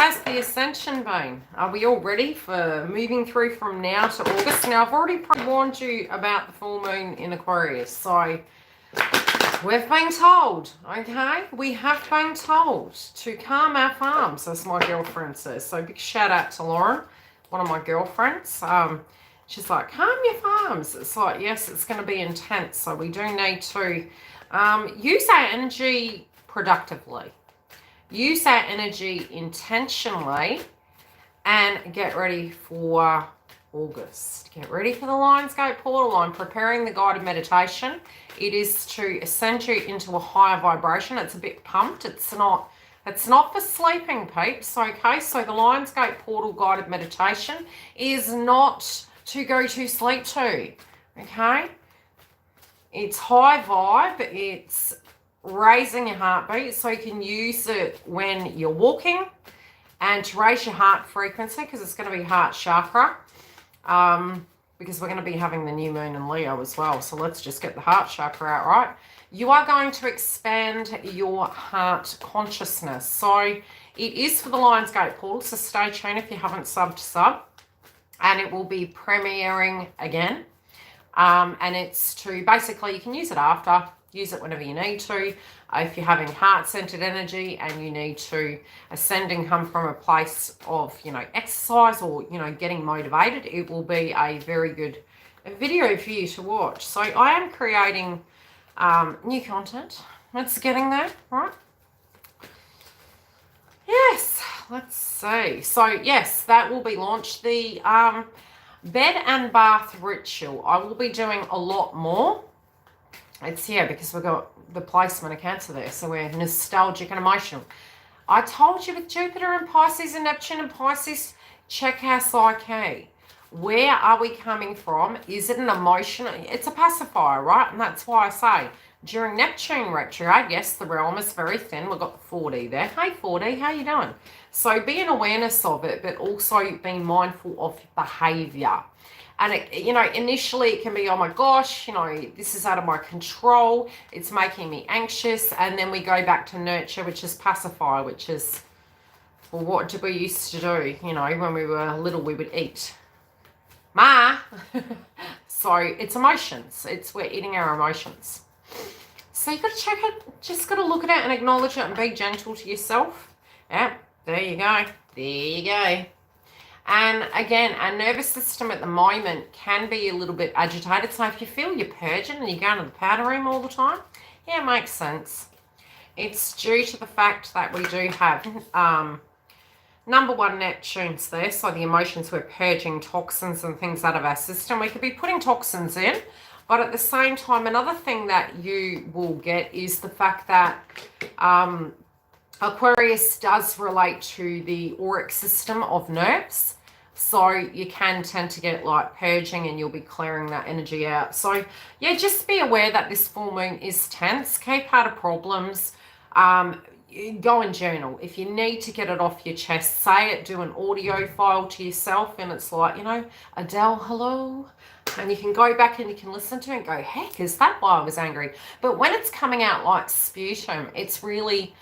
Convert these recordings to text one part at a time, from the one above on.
has the Ascension been? Are we all ready for moving through from now to August? Now, I've already warned you about the full moon in Aquarius. So, we've been told, okay? We have been told to calm our farms, as my girlfriend says. So, big shout out to Lauren, one of my girlfriends. She's like, calm your farms. It's like, yes, it's going to be intense. So, we do need to use our energy productively. Use that energy intentionally and get ready for August. Get ready for the Lionsgate portal. I'm preparing the guided meditation. It is to ascend you into a higher vibration. It's a bit pumped. It's not for sleeping, peeps. Okay, so the Lionsgate portal guided meditation is not to go to sleep to. Okay, it's high vibe. It's raising your heartbeat, so you can use it when you're walking and to raise your heart frequency, because it's going to be heart chakra, because we're going to be having the new moon in Leo as well. So let's just get the heart chakra out, right? You are going to expand your heart consciousness. So it is for the Lionsgate portal, so stay tuned if you haven't sub, and it will be premiering again. And it's to basically, you can use it after. Use it whenever you need to. If you're having heart-centered energy and you need to ascend and come from a place of, exercise or, getting motivated, it will be a very good video for you to watch. So I am creating new content. It's getting there, right? Yes, let's see. So, yes, that will be launched. The bed and bath ritual, I will be doing a lot more. It's here because we've got the placement of Cancer there, so we're nostalgic and emotional. I told you with Jupiter and Pisces and Neptune and Pisces, check our psyche. Where are we coming from? Is it an emotion? It's a pacifier, right? And that's why I say during Neptune retrograde, yes, the realm is very thin. We've got the 4D there. Hey, 4D, how you doing? So be an awareness of it, but also being mindful of behavior. And, initially it can be, oh my gosh, this is out of my control. It's making me anxious. And then we go back to nurture, which is pacify, which is, well, what did we used to do? When we were little, we would eat. Ma! So it's emotions. We're eating our emotions. So you've got to check it. Just got to look at it and acknowledge it and be gentle to yourself. Yeah, there you go. There you go. And again, our nervous system at the moment can be a little bit agitated. So if you feel you're purging and you're going to the powder room all the time, yeah, it makes sense. It's due to the fact that we do have number one Neptune's there. So the emotions, we're purging toxins and things out of our system. We could be putting toxins in, but at the same time, another thing that you will get is the fact that Aquarius does relate to the auric system of nerves. So you can tend to get like purging and you'll be clearing that energy out. So yeah, just be aware that this full moon is tense. Keep out of problems. Go and journal. If you need to get it off your chest, say it, do an audio file to yourself. And it's like, Adele, hello. And you can go back and you can listen to it and go, heck, is that why I was angry? But when it's coming out like sputum, it's really...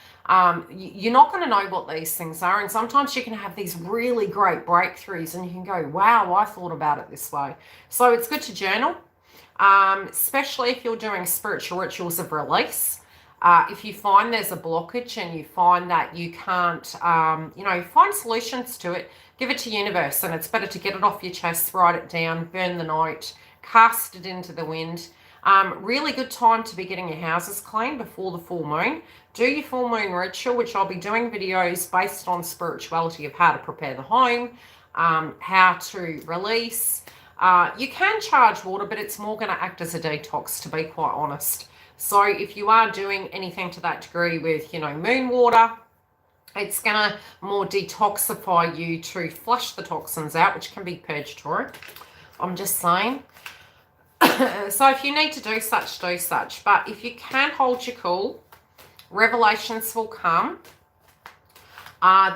you're not going to know what these things are, and sometimes you can have these really great breakthroughs and you can go, wow, I thought about it this way. So it's good to journal, especially if you're doing spiritual rituals of release. If you find there's a blockage and you find that you can't, find solutions to it, give it to universe, and it's better to get it off your chest, write it down, burn the note, cast it into the wind. Really good time to be getting your houses clean before the full moon. Do your full moon ritual, which I'll be doing videos based on spirituality of how to prepare the home, how to release. You can charge water, but it's more going to act as a detox, to be quite honest. So if you are doing anything to that degree with, moon water, it's going to more detoxify you to flush the toxins out, which can be purgatory. I'm just saying. So if you need to do such, do such. But if you can hold your cool, revelations will come.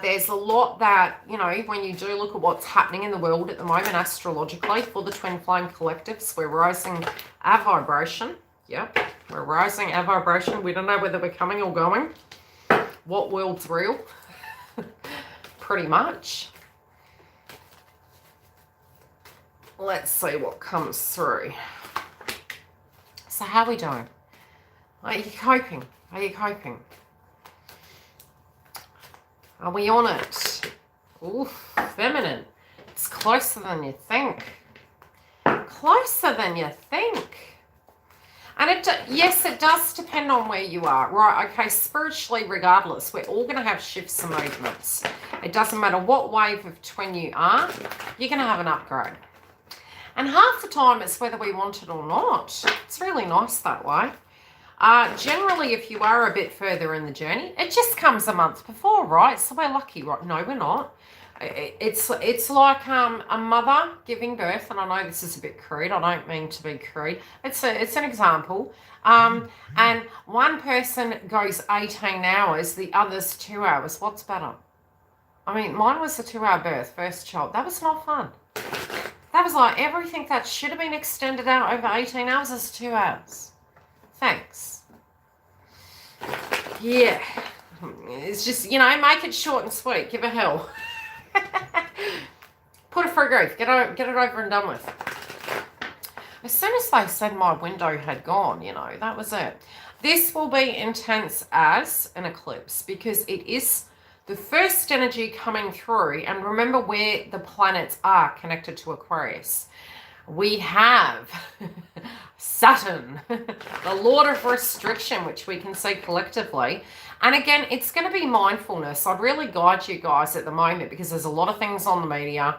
There's a lot that, when you do look at what's happening in the world at the moment astrologically for the Twin Flame Collectives, we're rising our vibration. Yep, we're rising our vibration. We don't know whether we're coming or going. What world's real? pretty much. Let's see what comes through. So how are we doing? Are you coping? Are you coping? Are we on it? Ooh, feminine. It's closer than you think. Closer than you think. And yes, it does depend on where you are. Right, okay, spiritually, regardless, we're all going to have shifts and movements. It doesn't matter what wave of twin you are, you're going to have an upgrade. And half the time it's whether we want it or not. It's really nice that way. Generally, if you are a bit further in the journey, it just comes a month before, right? So we're lucky, right? No, we're not. It's like a mother giving birth, and I know this is a bit crude. I don't mean to be crude. It's an example. And one person goes 18 hours, the other's 2 hours. What's better? I mean, mine was a 2-hour birth, first child. That was not fun. That was like everything that should have been extended out over 18 hours is 2 hours. Thanks. Yeah. It's just, you know, make it short and sweet. Give a hell. Put it for a grief. Get it over and done with. As soon as they said my window had gone, you know, that was it. This will be intense as an eclipse because it is the first energy coming through. And remember where the planets are connected to Aquarius. We have Saturn, the Lord of Restriction, which we can see collectively. And again, it's going to be mindfulness. I'd really guide you guys at the moment because there's a lot of things on the media.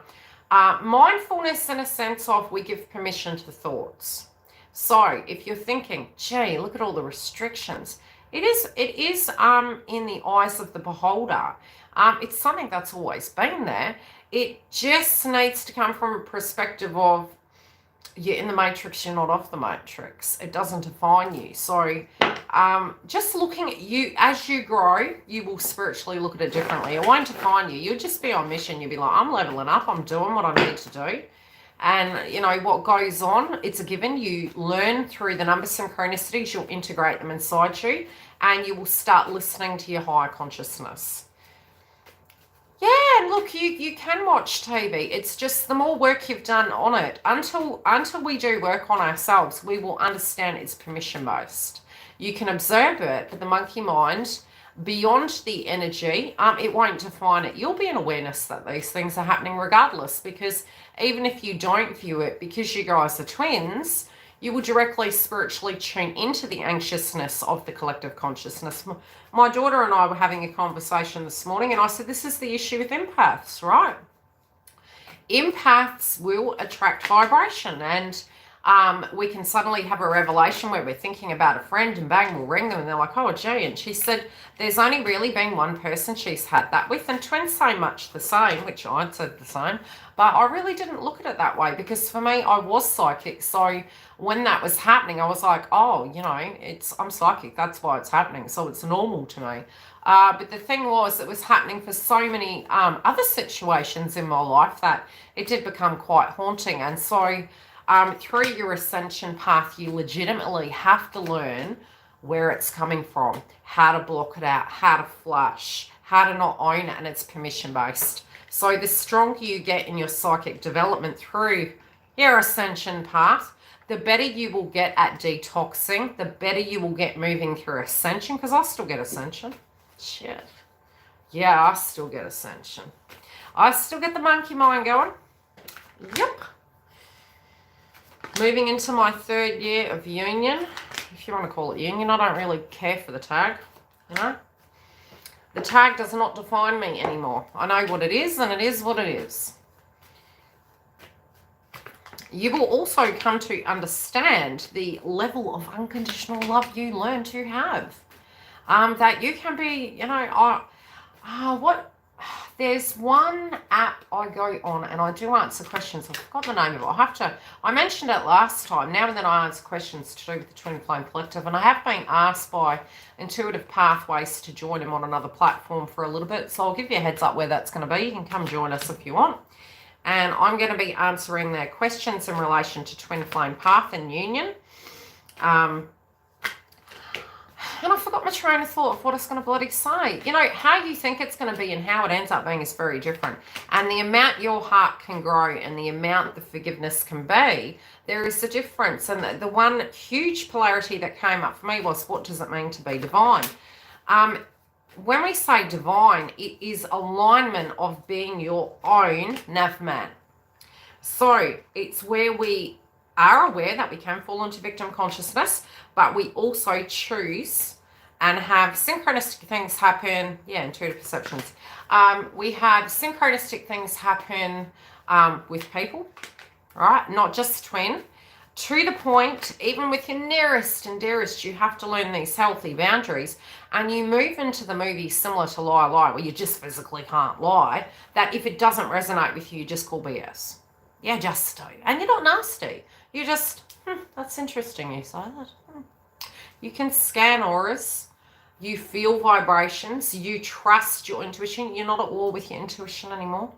Mindfulness in a sense of we give permission to thoughts. So if you're thinking, gee, look at all the restrictions. It is in the eyes of the beholder. It's something that's always been there. It just needs to come from a perspective of you're in the matrix, you're not off the matrix. It doesn't define you. So just looking at you as you grow, you will spiritually look at it differently. It won't define you. You'll just be on mission. You'll be like, I'm leveling up. I'm doing what I need to do. And, you know, what goes on, it's a given. You learn through the number synchronicities. You'll integrate them inside you. And you will start listening to your higher consciousness. Yeah, look, you can watch TV. It's just the more work you've done on it, until we do work on ourselves, we will understand it's permission-based. You can observe it, but the monkey mind, beyond the energy, it won't define it. You'll be in awareness that these things are happening regardless, because even if you don't view it, because you guys are twins, you will directly spiritually tune into the anxiousness of the collective consciousness. My daughter and I were having a conversation this morning, and I said, this is the issue with empaths, right? Empaths will attract vibration, and we can suddenly have a revelation where we're thinking about a friend, and bang, we'll ring them, and they're like, oh, gee. And she said there's only really been one person she's had that with, and twins say much the same, which I'd said the same. But I really didn't look at it that way, because for me, I was psychic. So when that was happening, I was like, oh, you know, I'm psychic. That's why it's happening. So it's normal to me. But the thing was, it was happening for so many other situations in my life that it did become quite haunting. And so through your ascension path, you legitimately have to learn where it's coming from, how to block it out, how to flush, how to not own it, and it's permission-based. So the stronger you get in your psychic development through your ascension path, the better you will get at detoxing, the better you will get moving through ascension, because I still get ascension. Shit. Yeah, I still get ascension. I still get the monkey mind going. Yep. Moving into my 3rd year of union, if you want to call it union. I don't really care for the tag, you know. The tag does not define me anymore. I know what it is, and it is what it is. You will also come to understand the level of unconditional love you learn to have. That you can be, you know, there's one app I go on, and I do answer questions. I forgot the name of it. I mentioned it last time. Now and then I answer questions to do with the Twin Flame Collective, and I have been asked by Intuitive Pathways to join them on another platform for a little bit. So I'll give you a heads up where that's going to be. You can come join us if you want. And I'm going to be answering their questions in relation to Twin Flame Path and Union. And I forgot my train of thought of what it's going to bloody say. You know, how you think it's going to be and how it ends up being is very different. And the amount your heart can grow and the amount the forgiveness can be, there is a difference. And the one huge polarity that came up for me was, what does it mean to be divine? When we say divine, it is alignment of being your own Navman. So it's where we are aware that we can fall into victim consciousness, but we also choose and have synchronistic things happen. Yeah, intuitive perceptions. We have synchronistic things happen with people, right? Not just twin. To the point, even with your nearest and dearest, you have to learn these healthy boundaries. And you move into the movie similar to Lie Lie, where you just physically can't lie, that if it doesn't resonate with you, just call BS. Yeah, just do. And you're not nasty. You just, that's interesting you say that. You can scan auras. You feel vibrations. You trust your intuition. You're not at war with your intuition anymore.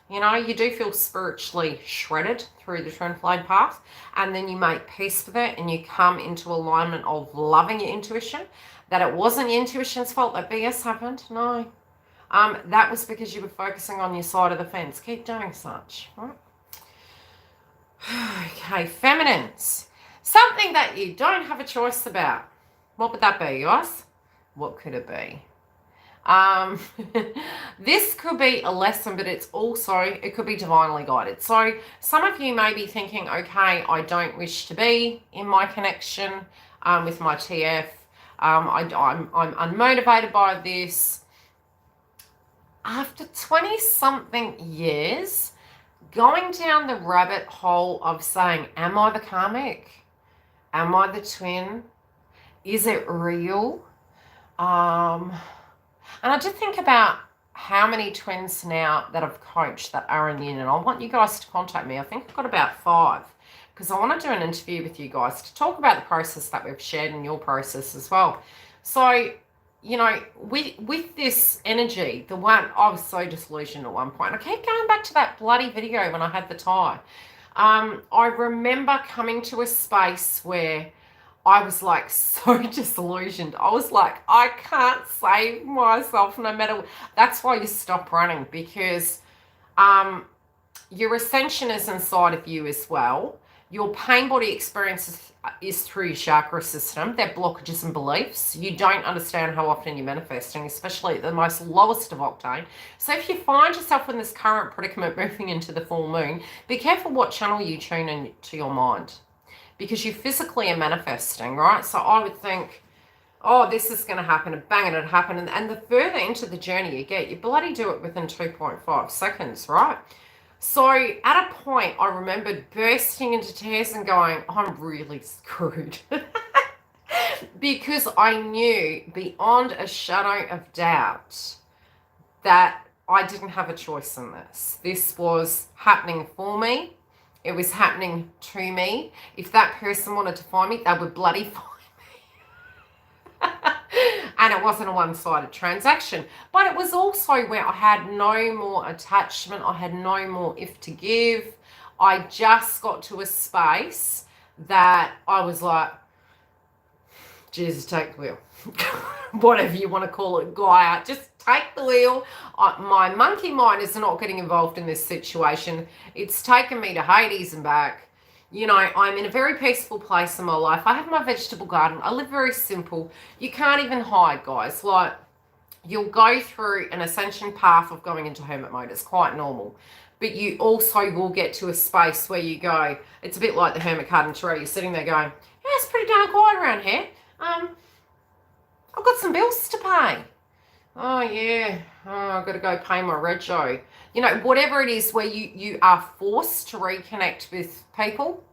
You know, you do feel spiritually shredded through the twin flame path. And then you make peace with it and you come into alignment of loving your intuition. That it wasn't your intuition's fault that BS happened. No. That was because you were focusing on your side of the fence. Keep doing such. Right? Okay, feminines. Something that you don't have a choice about. What would that be, guys? What could it be? This could be a lesson, but it's also, it could be divinely guided. So some of you may be thinking, okay, I don't wish to be in my connection with my TF. I'm unmotivated by this. After 20-something years, going down the rabbit hole of saying, am I the karmic? Am I the twin? Is it real? And I did think about how many twins now that I've coached that are in union. I want you guys to contact me. I think I've got about 5 because I want to do an interview with you guys to talk about the process that we've shared in your process as well. So, you know, with this energy, the one, I was so disillusioned at one point. I keep going back to that bloody video when I had the tie. I remember coming to a space where I was like so disillusioned. I was like, I can't save myself no matter what. That's why you stop running, because your ascension is inside of you as well. Your pain body experience is through your chakra system. They're blockages and beliefs. You don't understand how often you're manifesting, especially at the most lowest of octane. So if you find yourself in this current predicament moving into the full moon, be careful what channel you tune into your mind, because you physically are manifesting, right? So I would think, oh, this is going to happen, and bang, it'd happen. And the further into the journey you get, you bloody do it within 2.5 seconds, right? So at a point, I remembered bursting into tears and going, I'm really screwed. Because I knew beyond a shadow of doubt that I didn't have a choice in this. This was happening for me. It was happening to me. If that person wanted to find me, they would bloody find me. And it wasn't a one-sided transaction. But it was also where I had no more attachment. I had no more if to give. I just got to a space that I was like, Jesus, take the wheel. Whatever you want to call it, Gaia, just take the wheel. My monkey mind is not getting involved in this situation. It's taken me to Hades and back. You know, I'm in a very peaceful place in my life. I have my vegetable garden. I live very simple. You can't even hide, guys. Like, you'll go through an ascension path of going into hermit mode. It's quite normal. But you also will get to a space where you go, it's a bit like the hermit card in Tarot. You're sitting there going, yeah, it's pretty darn quiet around here. I've got some bills to pay. Oh, yeah. Oh, I've got to go pay my rego. You know, whatever it is where you are forced to reconnect with people.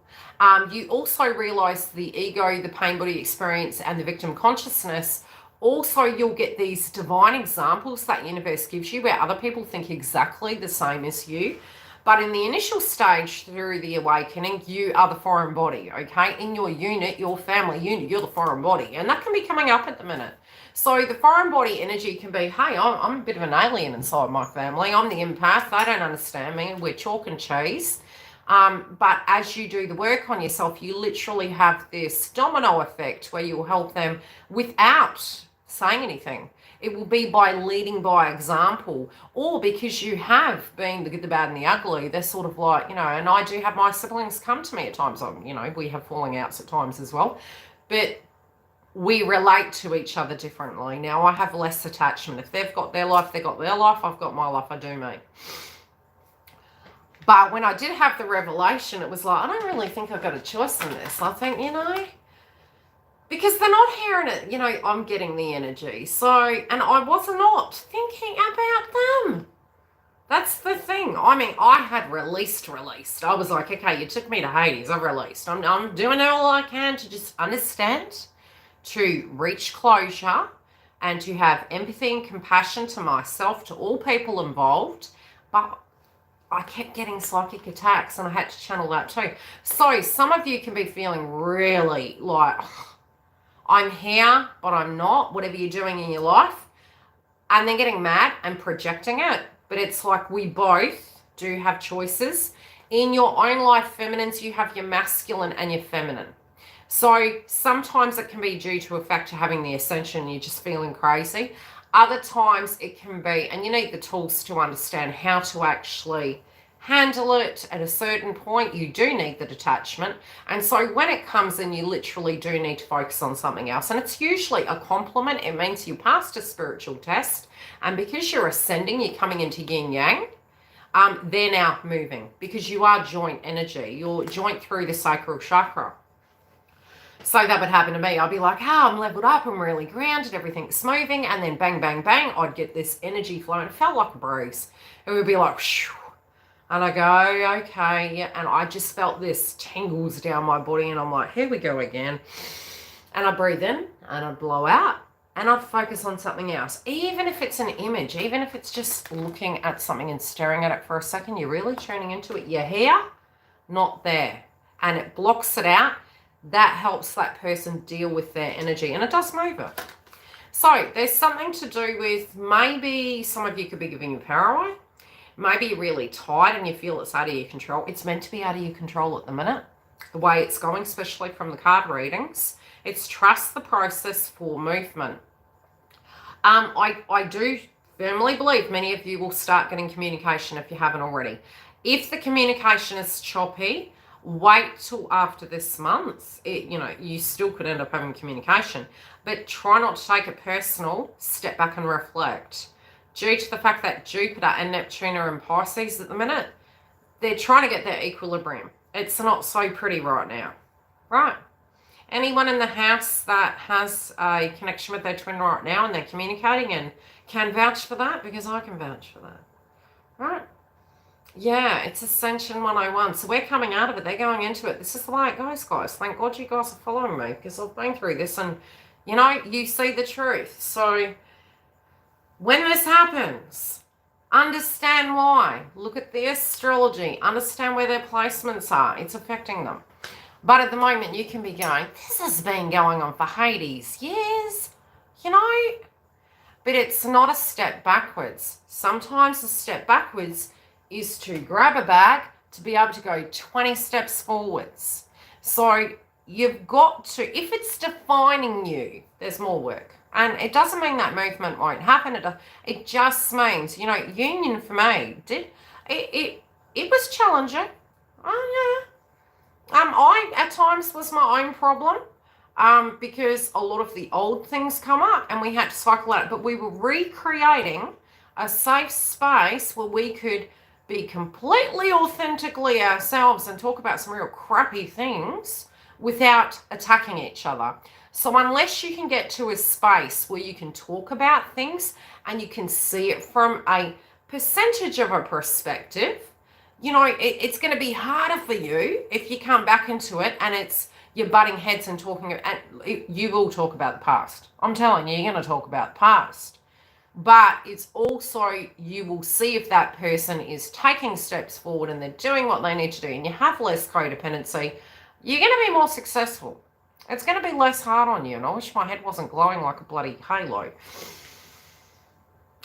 You also realise the ego, the pain body experience, and the victim consciousness. Also, you'll get these divine examples that universe gives you where other people think exactly the same as you. But in the initial stage through the awakening, you are the foreign body, okay? In your unit, your family unit, you're the foreign body. And that can be coming up at the minute. So the foreign body energy can be, hey, I'm a bit of an alien inside my family. I'm the empath. They don't understand me. We're chalk and cheese. But as you do the work on yourself, you literally have this domino effect where you'll help them without saying anything. It will be by leading by example, or because you have been the good, the bad, and the ugly. They're sort of like, you know, and I do have my siblings come to me at times. You know, we have falling outs at times as well. But we relate to each other differently. Now, I have less attachment. If they've got their life, they've got their life. I've got my life, I do me. But when I did have the revelation, it was like, I don't really think I've got a choice in this. I think, you know, because they're not hearing it, you know, I'm getting the energy. So, and I was not thinking about them. That's the thing. I mean, I had released. I was like, okay, you took me to Hades. I've released. I'm doing all I can to just understand, to reach closure, and to have empathy and compassion to myself, to all people involved. But I kept getting psychic attacks, and I had to channel that too. So some of you can be feeling really like, I'm here, but I'm not, whatever you're doing in your life, and then getting mad and projecting it. But it's like we both do have choices. In your own life, feminines, you have your masculine and your feminine. So sometimes it can be due to a factor having the ascension, you're just feeling crazy. Other times it can be, and you need the tools to understand how to actually handle it at a certain point. You do need the detachment. And so when it comes in, you literally do need to focus on something else. And it's usually a compliment. It means you passed a spiritual test. And because you're ascending, you're coming into yin yang. They're now moving because you are joint energy. You're joint through the sacral chakra. So that would happen to me. I'd be like, I'm leveled up, I'm really grounded, everything's moving, and then bang, bang, bang, I'd get this energy flowing. It felt like a breeze. It would be like, shoo. And I go, okay, yeah. And I just felt this tingles down my body, and I'm like, here we go again. And I breathe in, and I'd blow out, and I'd focus on something else. Even if it's an image, even if it's just looking at something and staring at it for a second, you're really tuning into it. You're here, not there. And it blocks it out. That helps that person deal with their energy, and it does move it. So there's something to do with, maybe some of you could be giving you power away. Maybe you're really tired and you feel it's out of your control. It's meant to be out of your control at the minute, the way it's going, especially from the card readings. It's trust the process for movement. I do firmly believe many of you will start getting communication if you haven't already. If the communication is choppy, wait till after this month. You still could end up having communication, but try not to take it personal. Step back and reflect. Due to the fact that Jupiter and Neptune are in Pisces at the minute, they're trying to get their equilibrium. It's not so pretty right now, right? Anyone in the house that has a connection with their twin right now and they're communicating and can vouch for that, because I can vouch for that, right? Yeah, it's Ascension 101. So we're coming out of it. They're going into it. This is the way it goes, guys. Thank God you guys are following me, because I've been through this and, you know, you see the truth. So when this happens, understand why. Look at the astrology. Understand where their placements are. It's affecting them. But at the moment, you can be going, this has been going on for Hades years, you know. But it's not a step backwards. Sometimes a step backwards is to grab a bag to be able to go 20 steps forwards. So you've got to, if it's defining you, there's more work. And it doesn't mean that movement won't happen. It just means, you know, union for me, it was challenging. Oh, yeah. I, at times, was my own problem. Because a lot of the old things come up and we had to cycle out. But we were recreating a safe space where we could be completely authentically ourselves and talk about some real crappy things without attacking each other. So unless you can get to a space where you can talk about things and you can see it from a percentage of a perspective, you know, it's going to be harder for you if you come back into it and you're butting heads and talking, and you will talk about the past. I'm telling you, you're going to talk about the past. But it's also, you will see if that person is taking steps forward and they're doing what they need to do, and you have less codependency, you're going to be more successful. It's going to be less hard on you. And I wish my head wasn't glowing like a bloody halo.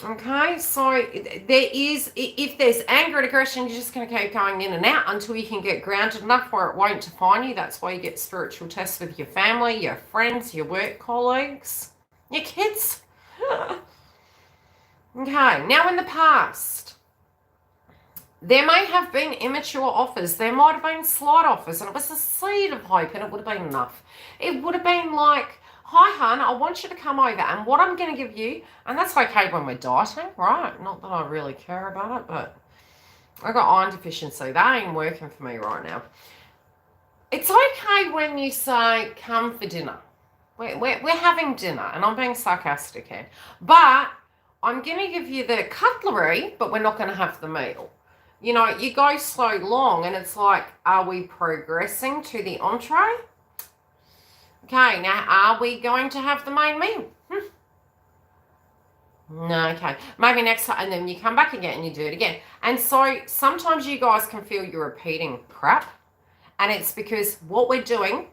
Okay, so there is, if there's anger and aggression, you're just going to keep going in and out until you can get grounded enough where it won't define you. That's why you get spiritual tests with your family, your friends, your work colleagues, your kids. Okay, now in the past, there may have been immature offers. There might have been slight offers, and it was a seed of hope, and it would have been enough. It would have been like, hi, hon, I want you to come over, and what I'm going to give you, and that's okay when we're dieting, right? Not that I really care about it, but I got iron deficiency. That ain't working for me right now. It's okay when you say, come for dinner. We're having dinner, and I'm being sarcastic here. But I'm going to give you the cutlery, but we're not going to have the meal. You know, you go so long, and it's like, are we progressing to the entree? Okay, now are we going to have the main meal? No, okay. Maybe next time, and then you come back again and you do it again. And so sometimes you guys can feel you're repeating crap, and it's because what we're doing,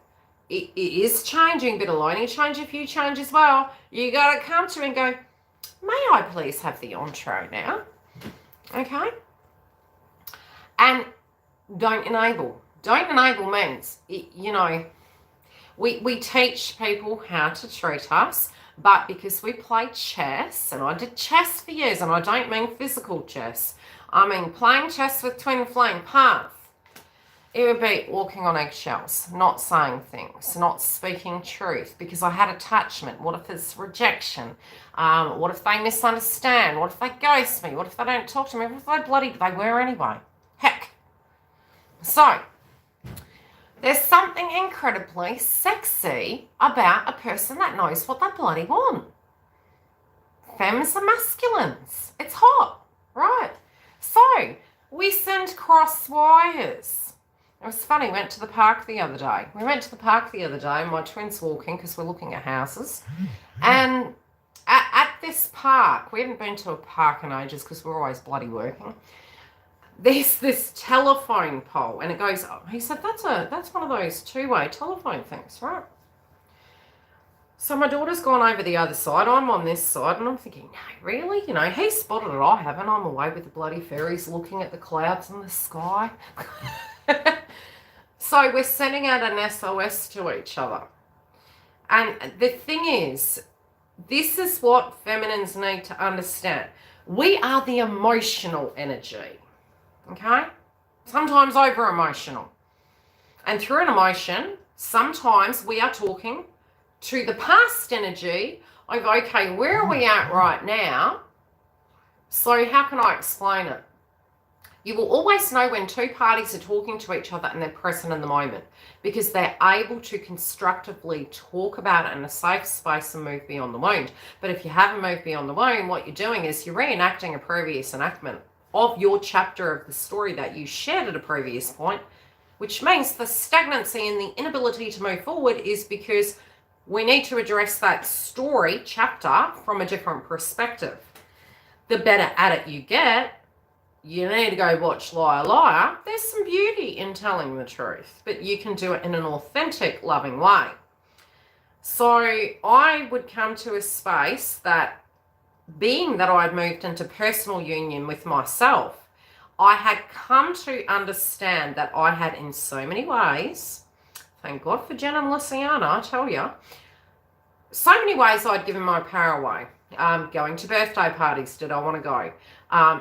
it is changing, but it'll only change if you change as well. You got to come to me and go, may I please have the entree now? Okay? And don't enable. Don't enable means, you know, we teach people how to treat us, but because we play chess, and I did chess for years, and I don't mean physical chess, I mean playing chess with twin flame path, it would be walking on eggshells, not saying things, not speaking truth, because I had attachment. What if it's rejection? What if they misunderstand? What if they ghost me? What if they don't talk to me? What if they were anyway? Heck. So, there's something incredibly sexy about a person that knows what they bloody want. Femmes and masculines. It's hot, right? So, we send cross wires. It was funny, we went to the park the other day. My twins walking because we're looking at houses. And at this park, we haven't been to a park in ages because we're always bloody working. There's this telephone pole, and it goes up. He said, that's one of those two-way telephone things, right? So my daughter's gone over the other side. I'm on this side, and I'm thinking, no, really? You know, he spotted it. I haven't. I'm away with the bloody fairies looking at the clouds in the sky. So we're sending out an SOS to each other. And the thing is, this is what feminines need to understand. We are the emotional energy. Okay? Sometimes over emotional. And through an emotion, sometimes we are talking to the past energy of, okay, where are we at right now? So how can I explain it? You will always know when two parties are talking to each other and they're present in the moment, because they're able to constructively talk about it in a safe space and move beyond the wound. But if you haven't moved beyond the wound, what you're doing is you're reenacting a previous enactment of your chapter of the story that you shared at a previous point, which means the stagnancy and the inability to move forward is because we need to address that story chapter from a different perspective. The better at it you get, you need to go watch Liar Liar. There's some beauty in telling the truth, but you can do it in an authentic, loving way. So I would come to a space that, being that I'd moved into personal union with myself, I had come to understand that I had, in so many ways, thank God for Jen and Luciana, I tell you, so many ways I'd given my power away. Going to birthday parties, did I want to go?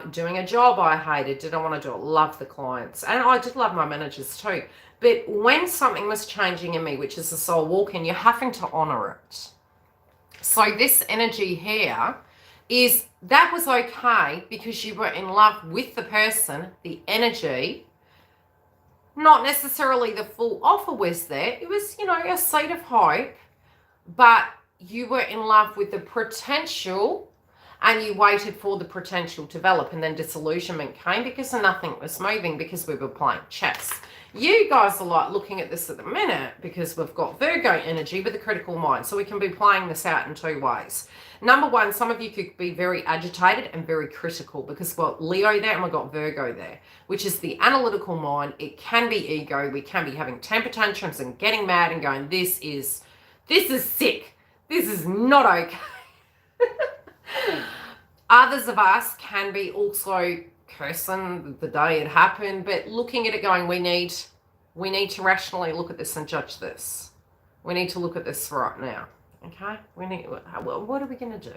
Doing a job I hated, did I want to do it? Love the clients. And I did love my managers too. But when something was changing in me, which is the soul walking, you're having to honor it. So this energy here is, that was okay because you were in love with the person, the energy. Not necessarily the full offer was there. It was, you know, a seed of hope. But you were in love with the potential, and you waited for the potential to develop, and then disillusionment came because nothing was moving, because we were playing chess. You guys are like looking at this at the minute because we've got Virgo energy with a critical mind, so we can be playing this out in two ways. Number one, some of you could be very agitated and very critical because we've got Leo there and we've got Virgo there, which is the analytical mind. It can be ego. We can be having temper tantrums and getting mad and going, this is sick. This is not okay. Others of us can be also cursing the day it happened, but looking at it going, we need to rationally look at this and judge this. We need to look at this right now. Okay? What are we going to do?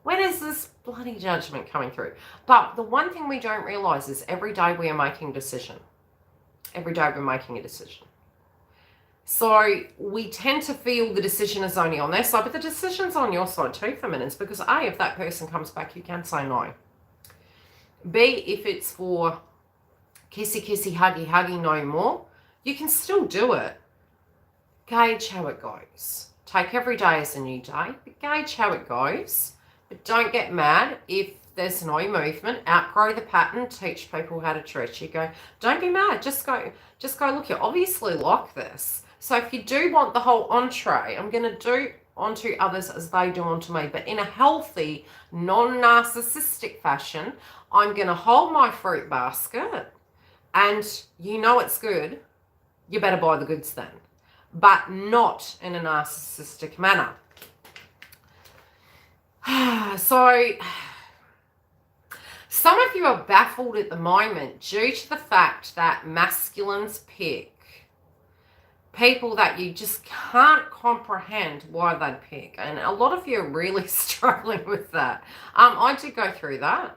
When is this bloody judgment coming through? But the one thing we don't realize is every day we are making a decision. Every day we're making a decision. So we tend to feel the decision is only on their side, but the decision's on your side too, feminines, because A, if that person comes back, you can say no. B, if it's for kissy, kissy, huggy, huggy, no more, you can still do it. Gauge how it goes. Take every day as a new day, but gauge how it goes. But don't get mad if there's no movement. Outgrow the pattern. Teach people how to treat you. Go. Don't be mad. Just go. Look, you obviously like this. So if you do want the whole entree, I'm going to do onto others as they do onto me, but in a healthy, non-narcissistic fashion. I'm going to hold my fruit basket, and you know it's good. You better buy the goods then, but not in a narcissistic manner. So some of you are baffled at the moment due to the fact that masculines pick people that you just can't comprehend why they'd pick. And a lot of you are really struggling with that. I did go through that.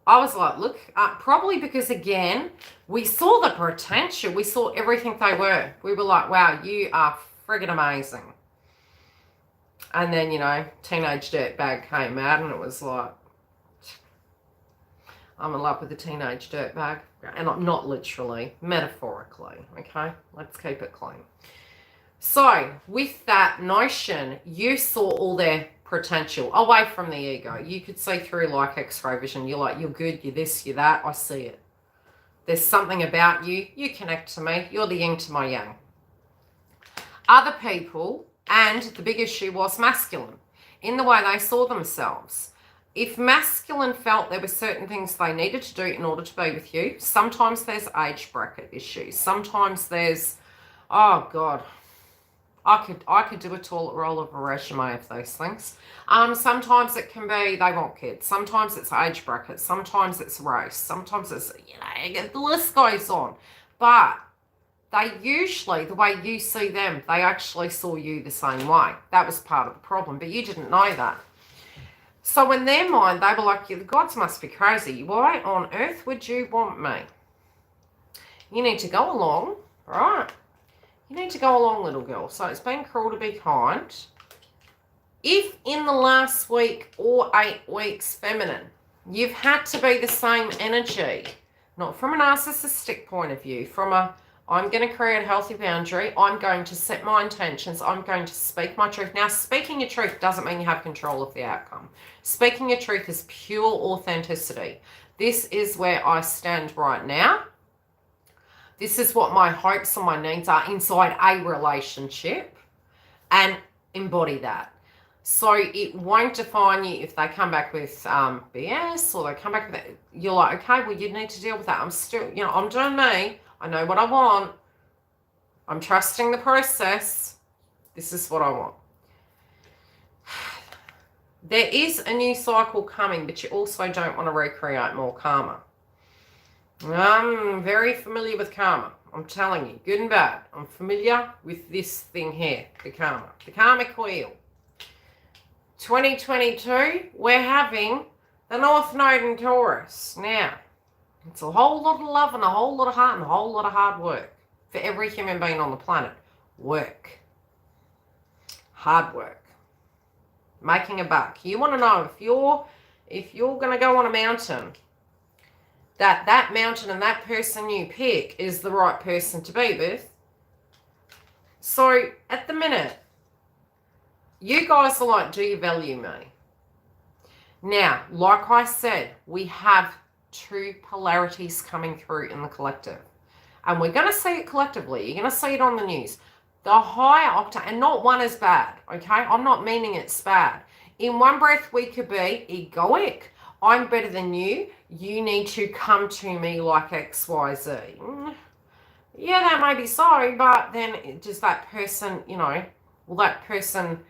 I was like, look, probably because, again, we saw the potential. We saw everything they were. We were like, wow, you are friggin' amazing. And then, you know, teenage dirtbag came out, and it was like, I'm in love with the teenage dirtbag. And not literally, metaphorically, okay? Let's keep it clean. So, with that notion, you saw all their potential away from the ego. You could see through like X-ray vision. You're like, you're good, you're this, you're that. I see it. There's something about you. You connect to me. You're the yin to my yang. Other people... And the big issue was masculine in the way they saw themselves. If masculine felt there were certain things they needed to do in order to be with you, sometimes there's age bracket issues. Sometimes there's, oh God, I could do a toilet roll of a resume of those things. Sometimes it can be they want kids. Sometimes it's age bracket. Sometimes it's race. Sometimes it's, you know, the list goes on. But they usually, the way you see them, they actually saw you the same way. That was part of the problem, but you didn't know that. So in their mind, they were like, the gods must be crazy. Why on earth would you want me? You need to go along, right? You need to go along, little girl. So it's been cruel to be kind. If in the last week or 8 weeks, feminine, you've had to be the same energy, not from a narcissistic point of view, from a I'm going to create a healthy boundary. I'm going to set my intentions. I'm going to speak my truth. Now, speaking your truth doesn't mean you have control of the outcome. Speaking your truth is pure authenticity. This is where I stand right now. This is what my hopes and my needs are inside a relationship, and embody that. So it won't define you if they come back with BS, or they come back with it. You're like, okay, well, you need to deal with that. I'm still, you know, I'm doing me. I know what I want. I'm trusting the process. This is what I want. There is a new cycle coming, but you also don't want to recreate more karma. I'm very familiar with karma. I'm telling you, good and bad. I'm familiar with this thing here, the karma. The karmic wheel. 2022, we're having the North Node in Taurus. Now, it's a whole lot of love and a whole lot of heart and a whole lot of hard work for every human being on the planet. Work. Hard work. Making a buck. You want to know if you're going to go on a mountain, that mountain and that person you pick is the right person to be with. So at the minute, you guys are like, do you value me? Now, like I said, we have 2 polarities coming through in the collective. And we're going to see it collectively. You're going to see it on the news. The higher octane, and not one is bad, okay? I'm not meaning it's bad. In one breath, we could be egoic. I'm better than you. You need to come to me like XYZ. Yeah, that may be so, but then does that person, you know, will that person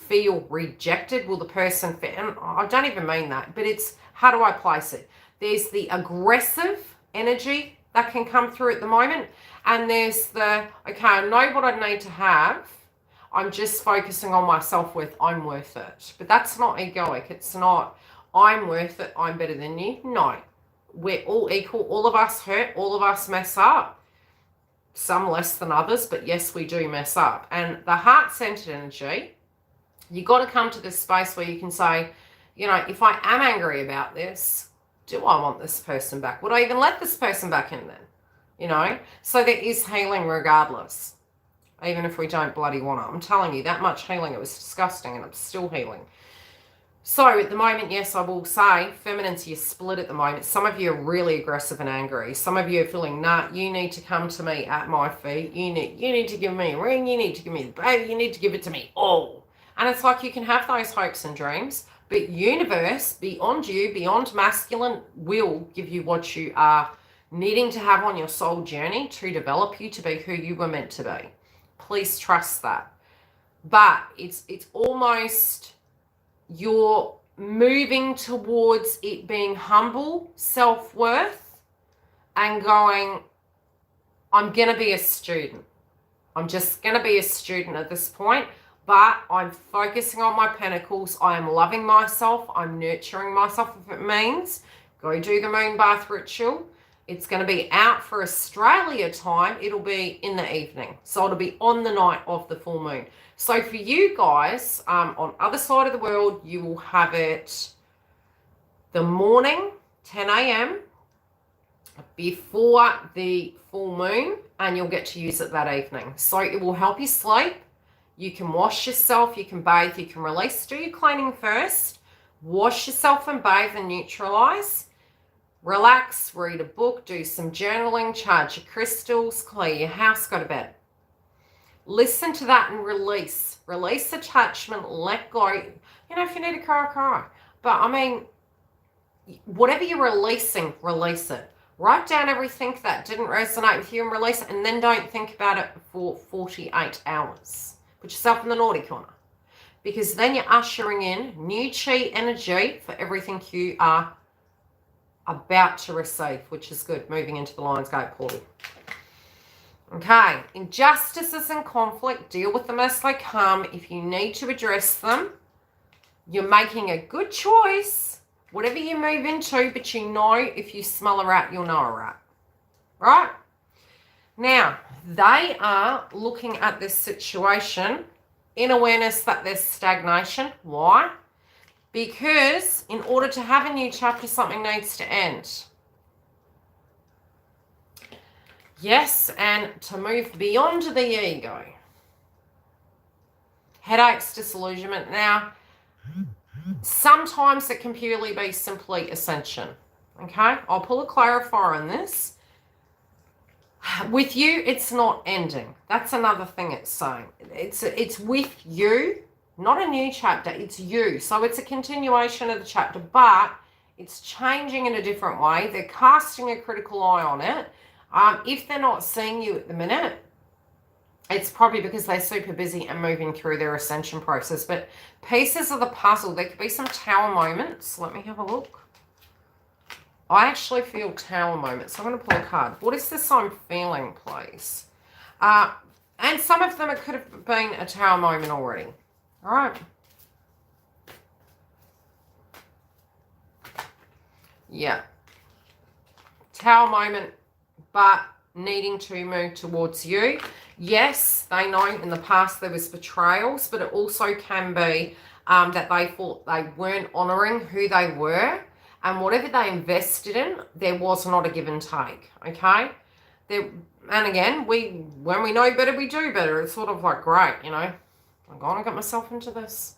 feel rejected? Will the person feel, and I don't even mean that, but it's, how do I place it? There's the aggressive energy that can come through at the moment, and there's the, okay, I know what I need to have, I'm just focusing on my self-worth, I'm worth it. But that's not egoic. It's not, I'm worth it, I'm better than you. No, we're all equal. All of us hurt, all of us mess up. Some less than others, but yes, we do mess up. And the heart-centered energy, you got to come to this space where you can say, you know, if I am angry about this, do I want this person back? Would I even let this person back in then? You know, so there is healing regardless, even if we don't bloody want it. I'm telling you, that much healing, it was disgusting, and I'm still healing. So at the moment, yes, I will say femininity is split at the moment. Some of you are really aggressive and angry. Some of you are feeling, nah, you need to come to me at my feet. You need to give me a ring. You need to give me the baby. You need to give it to me all. And it's like, you can have those hopes and dreams, but universe, beyond you, beyond masculine, will give you what you are needing to have on your soul journey to develop you to be who you were meant to be. Please trust that. But it's almost, you're moving towards it being humble self-worth and going, I'm going to be a student. I'm just going to be a student at this point, but I'm focusing on my pentacles. I am loving myself. I'm nurturing myself. If it means go do the moon bath ritual, it's going to be out for Australia time. It'll be in the evening. So it'll be on the night of the full moon. So for you guys, on other side of the world, you will have it the morning, 10 a.m. before the full moon, and you'll get to use it that evening. So it will help you sleep. You can wash yourself, you can bathe, you can release. Do your cleaning first. Wash yourself and bathe and neutralize. Relax, read a book, do some journaling, charge your crystals, clear your house, go to bed. Listen to that and release. Release attachment, let go. You know, if you need to cry, cry. But I mean, whatever you're releasing, release it. Write down everything that didn't resonate with you and release it, and then don't think about it for 48 hours. Put yourself in the naughty corner. Because then you're ushering in new chi energy for everything you are about to receive, which is good, moving into the Lionsgate portal. Okay, injustices and conflict, deal with them as they come. If you need to address them, you're making a good choice, whatever you move into, but you know, if you smell a rat, you'll know a rat, right? Now, they are looking at this situation in awareness that there's stagnation. Why? Because in order to have a new chapter, something needs to end. Yes, and to move beyond the ego. Headaches, disillusionment. Now, sometimes it can purely be simply ascension. Okay, I'll pull a clarifier on this. With you, it's not ending. That's another thing it's saying. It's with you, not a new chapter. It's you. So it's a continuation of the chapter, but it's changing in a different way. They're casting a critical eye on it. If they're not seeing you at the minute, it's probably because they're super busy and moving through their ascension process. But pieces of the puzzle, there could be some tower moments. Let me have a look. I actually feel tower moments. I'm going to pull a card. What is this I'm feeling, please? And some of them, it could have been a tower moment already. All right. Yeah. Tower moment, but needing to move towards you. Yes, they know in the past there was betrayals, but it also can be that they thought they weren't honouring who they were. And whatever they invested in, there was not a give and take, okay? And again, when we know better, we do better. It's sort of like, great, you know, I'm going to get myself into this.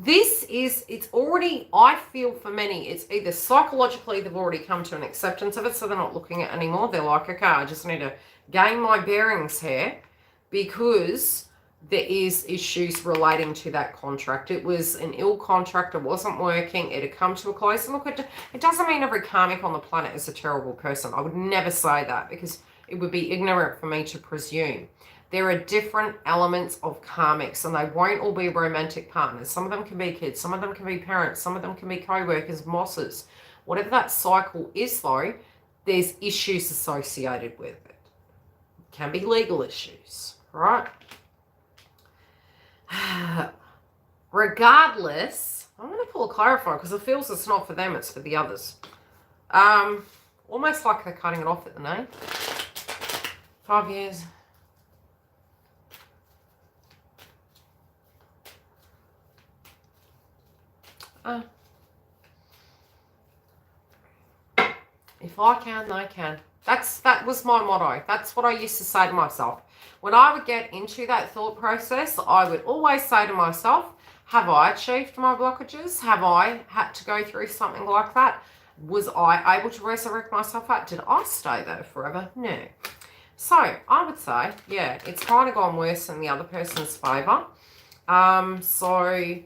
It's already, I feel for many, it's either psychologically they've already come to an acceptance of it, so they're not looking at it anymore. They're like, okay, I just need to gain my bearings here because there is issues relating to that contract. It was an ill contract. It wasn't working. It had come to a close. And look, it doesn't mean every karmic on the planet is a terrible person. I would never say that because it would be ignorant for me to presume. There are different elements of karmics, and they won't all be romantic partners. Some of them can be kids, some of them can be parents, some of them can be co-workers, bosses. Whatever that cycle is, though, there's issues associated with it. Can be legal issues, right? Regardless, I'm going to pull a clarifier because it feels it's not for them, it's for the others. Almost like they're cutting it off at the name. 5 years. If I can, they can. That was my motto. That's what I used to say to myself. When I would get into that thought process, I would always say to myself, have I achieved my blockages? Have I had to go through something like that? Was I able to resurrect myself out? Did I stay there forever? No. So I would say, yeah, it's kind of gone worse in the other person's favour. So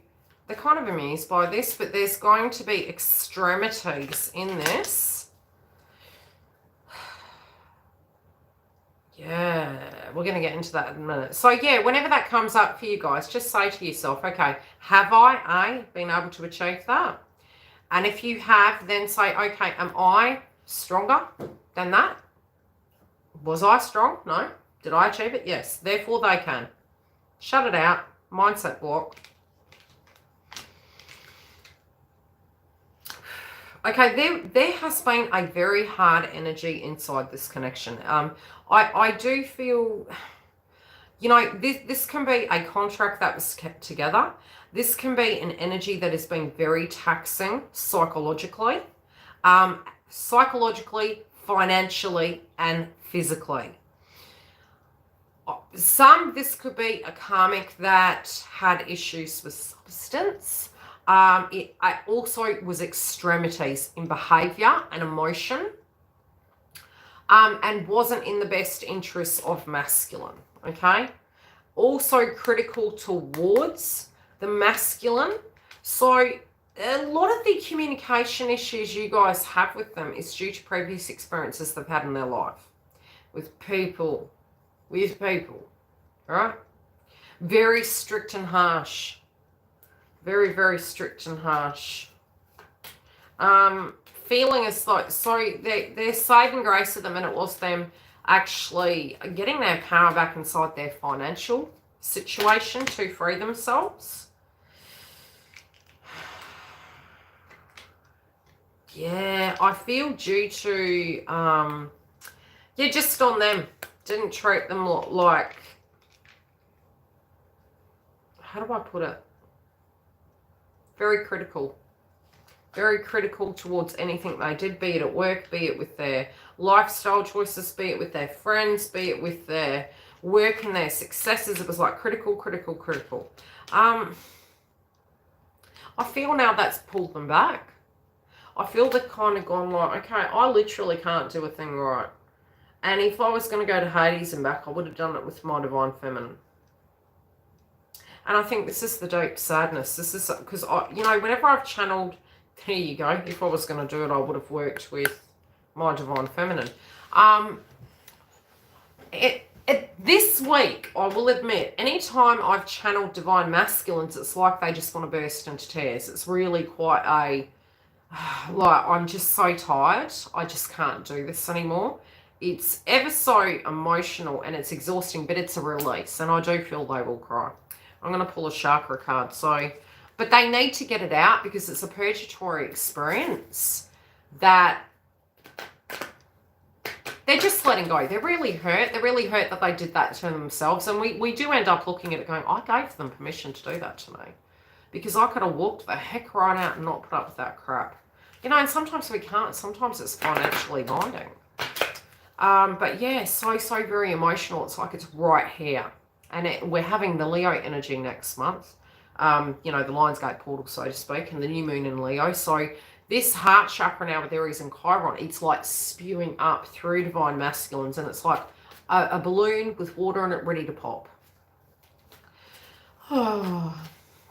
they're kind of amused by this, but there's going to be extremities in this. Yeah, we're going to get into that in a minute. So, yeah, whenever that comes up for you guys, just say to yourself, okay, have I, been able to achieve that? And if you have, then say, okay, am I stronger than that? Was I strong? No. Did I achieve it? Yes. Therefore, they can. Shut it out. Mindset block. Okay, there has been a very hard energy inside this connection. I do feel, you know, this can be a contract that was kept together. This can be an energy that has been very taxing psychologically, financially, and physically. This could be a karmic that had issues with substance. It also was extremities in behavior and emotion, and wasn't in the best interests of masculine, okay? Also critical towards the masculine. So a lot of the communication issues you guys have with them is due to previous experiences they've had in their life. With people, right? Very strict and harsh. Very, very strict and harsh. Feeling as though, so their saving grace at the minute was them actually getting their power back inside their financial situation to free themselves. Yeah, I feel due to, yeah, just on them. Didn't treat them like, how do I put it? Very critical. Very critical towards anything they did, be it at work, be it with their lifestyle choices, be it with their friends, be it with their work and their successes. It was like critical. I feel now that's pulled them back. I feel they've kind of gone like, okay, I literally can't do a thing right. And if I was going to go to Hades and back, I would have done it with my divine feminine. And I think this is the deep sadness. This is because, you know, whenever I've channeled, here you go. If I was going to do it, I would have worked with my divine feminine. This week, I will admit, anytime I've channeled divine masculines, it's like they just want to burst into tears. It's really quite a, like, I'm just so tired. I just can't do this anymore. It's ever so emotional and it's exhausting, but it's a release. And I do feel they will cry. I'm going to pull a chakra card. So, but they need to get it out because it's a purgatory experience that they're just letting go. They're really hurt. They're really hurt that they did that to themselves. And we do end up looking at it going, I gave them permission to do that to me. Because I could have walked the heck right out and not put up with that crap. You know, and sometimes we can't. Sometimes it's financially binding. But yeah, so very emotional. It's like it's right here. And we're having the Leo energy next month. You know, the Lionsgate portal, so to speak, and the new moon in Leo. So this heart chakra now with Aries and Chiron, it's like spewing up through divine masculines. And it's like a balloon with water in it ready to pop. Oh,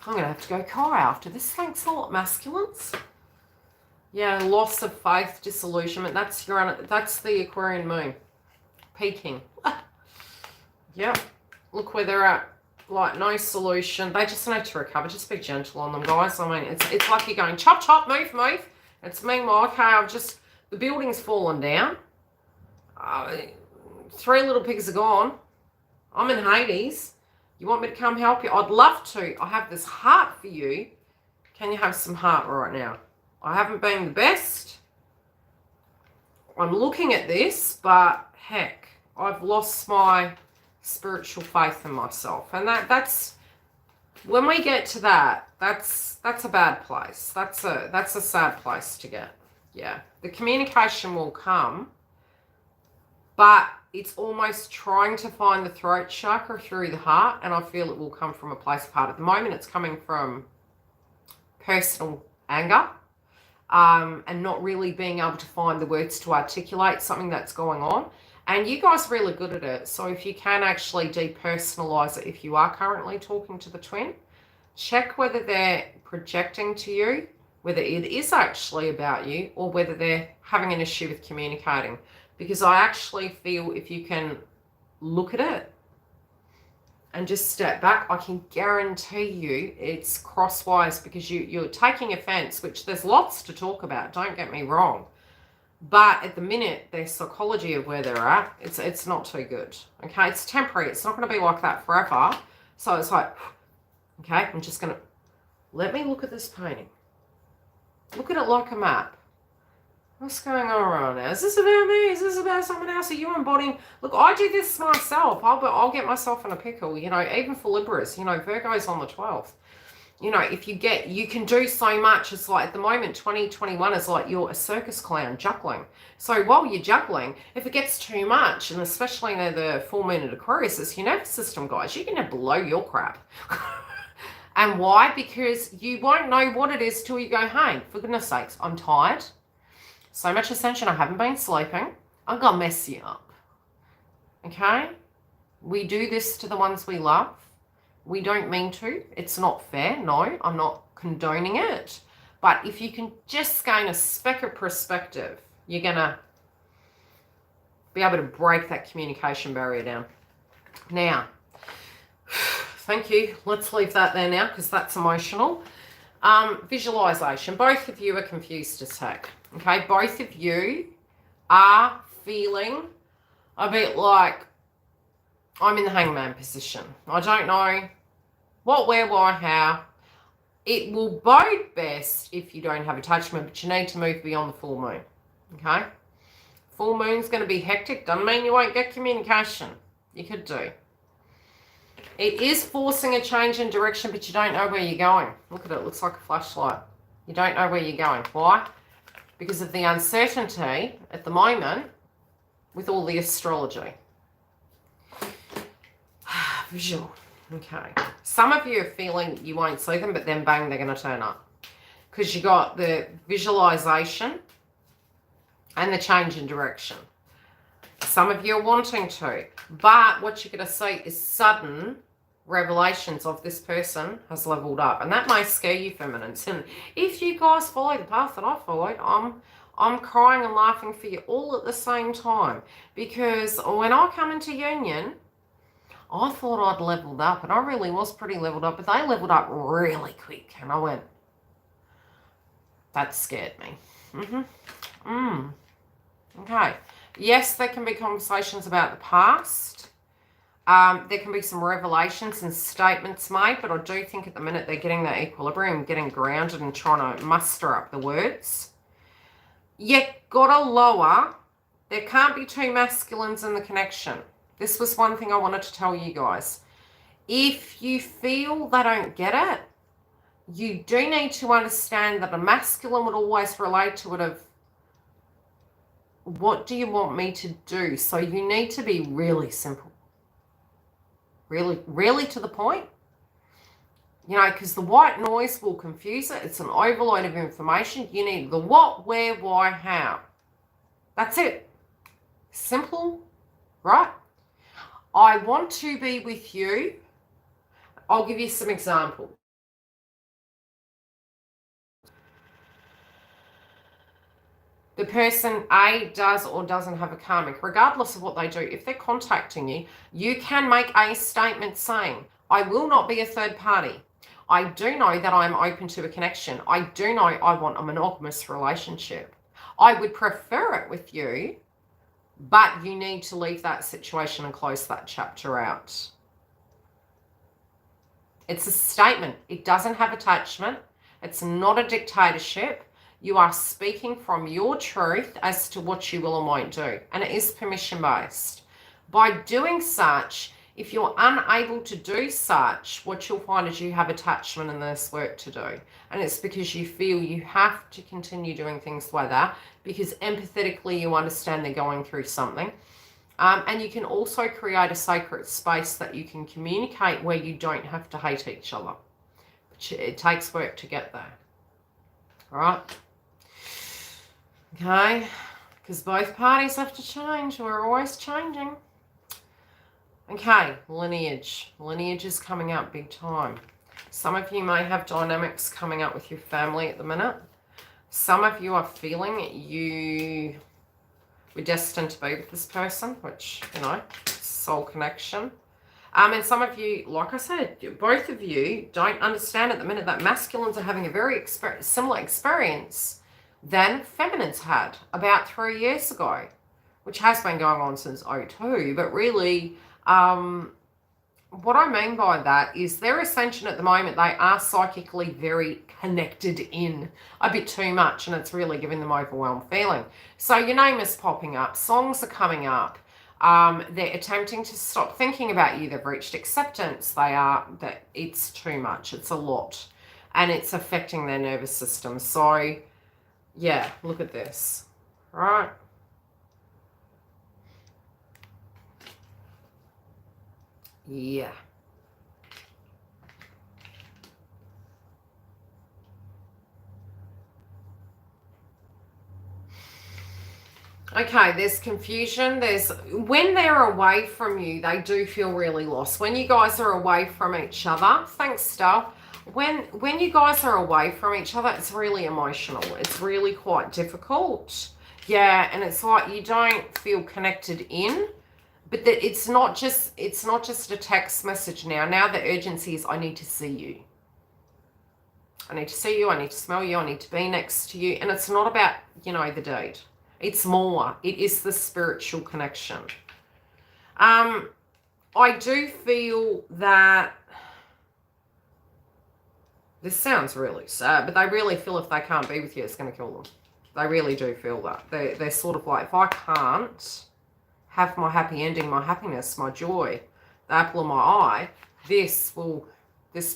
I'm going to have to go cry after this. Thanks a lot, masculines. Yeah, loss of faith, disillusionment. That's the Aquarian moon. Peaking. Yep. Look where they're at. Like, no solution. They just need to recover. Just be gentle on them, guys. I mean, it's like you're going, chop, chop, move, move. It's meanwhile, okay, the building's fallen down. 3 little pigs are gone. I'm in Hades. You want me to come help you? I'd love to. I have this heart for you. Can you have some heart right now? I haven't been the best. I'm looking at this, but heck, I've lost my spiritual faith in myself. And that's when we get to that, that's a bad place. That's a sad place to get. Yeah. The communication will come, but it's almost trying to find the throat chakra through the heart, and I feel it will come from a place of heart. At the moment, it's coming from personal anger, and not really being able to find the words to articulate something that's going on. And you guys are really good at it. So if you can actually depersonalize it, if you are currently talking to the twin, check whether they're projecting to you, whether it is actually about you, or whether they're having an issue with communicating. Because I actually feel if you can look at it and just step back, I can guarantee you it's crosswise, because you're taking offense, which there's lots to talk about, don't get me wrong. But at the minute, their psychology of where they're at, it's not too good. Okay, it's temporary. It's not going to be like that forever. So it's like, okay, I'm just going to, let me look at this painting. Look at it like a map. What's going on around now? Is this about me? Is this about someone else? Are you embodying? Look, I do this myself. I'll get myself in a pickle, you know, even for Libras, you know, Virgo's on the 12th. You know, if you can do so much. It's like at the moment, 2021 is like you're a circus clown juggling. So while you're juggling, if it gets too much, and especially near the full moon at Aquarius, it's your nervous system, guys, you're going to blow your crap. And why? Because you won't know what it is till you go, hey, for goodness sakes, I'm tired. So much ascension, I haven't been sleeping. I'm going to mess you up. Okay? We do this to the ones we love. We don't mean to. It's not fair. No, I'm not condoning it. But if you can just gain a speck of perspective, you're going to be able to break that communication barrier down. Now, thank you. Let's leave that there now, because that's emotional. Visualization. Both of you are confused as heck. Okay, both of you are feeling a bit like I'm in the hangman position. I don't know what, where, why, how. It will bode best if you don't have attachment, but you need to move beyond the full moon. Okay? Full moon's going to be hectic. Doesn't mean you won't get communication. You could do. It is forcing a change in direction, but you don't know where you're going. Look at it. It looks like a flashlight. You don't know where you're going. Why? Because of the uncertainty at the moment with all the astrology. Visual. Okay. Some of you are feeling you won't see them, but then bang, they're going to turn up. Because you got the visualization and the change in direction. Some of you are wanting to. But what you're going to see is sudden revelations of this person has leveled up. And that may scare you, feminines. And if you guys follow the path that I followed, I'm crying and laughing for you all at the same time. Because when I come into union, I thought I'd leveled up, and I really was pretty leveled up, but they leveled up really quick. And I went, that scared me. Okay. Yes, there can be conversations about the past. There can be some revelations and statements made, but I do think at the minute they're getting that equilibrium, getting grounded and trying to muster up the words. You gotta lower. There can't be two masculines in the connection. This was one thing I wanted to tell you guys. If you feel they don't get it, you do need to understand that a masculine would always relate to it of, what do you want me to do? So you need to be really simple. Really, really to the point. You know, because the white noise will confuse it. It's an overload of information. You need the what, where, why, how. That's it. Simple, right? I want to be with you. I'll give you some examples. The person, A, does or doesn't have a karmic. Regardless of what they do, if they're contacting you, you can make a statement saying, I will not be a third party. I do know that I'm open to a connection. I do know I want a monogamous relationship. I would prefer it with you, but you need to leave that situation and close that chapter out. It's a statement. It doesn't have attachment. It's not a dictatorship. You are speaking from your truth as to what you will or won't do. And it is permission-based. By doing such, if you're unable to do such, what you'll find is you have attachment and there's work to do. And it's because you feel you have to continue doing things like that because empathetically you understand they're going through something. And you can also create a sacred space that you can communicate where you don't have to hate each other. But it takes work to get there. All right? Okay? Because both parties have to change. We're always changing. Okay, lineage. Lineage is coming up big time. Some of you may have dynamics coming up with your family at the minute. Some of you are feeling you were destined to be with this person, which, you know, soul connection. And some of you, like I said, both of you don't understand at the minute that masculines are having a very similar experience than feminines had about 3 years ago, which has been going on since '02. But really, what I mean by that is their ascension at the moment, they are psychically very connected in a bit too much, and it's really giving them overwhelmed feeling. So your name is popping up, songs are coming up, they're attempting to stop thinking about you, they've reached acceptance, that it's too much, it's a lot, and it's affecting their nervous system. So yeah, look at this, right? Yeah. Okay, there's confusion. When they're away from you, they do feel really lost. When you guys are away from each other, thanks, Star. When you guys are away from each other, it's really emotional. It's really quite difficult. Yeah, and it's like you don't feel connected in. But that it's not just a text message now. Now the urgency is I need to see you. I need to see you. I need to smell you. I need to be next to you. And it's not about, you know, the deed. It's more. It is the spiritual connection. I do feel that this sounds really sad, but they really feel if they can't be with you, it's going to kill them. They really do feel that. They're sort of like, if I can't have my happy ending, my happiness, my joy, the apple of my eye, this will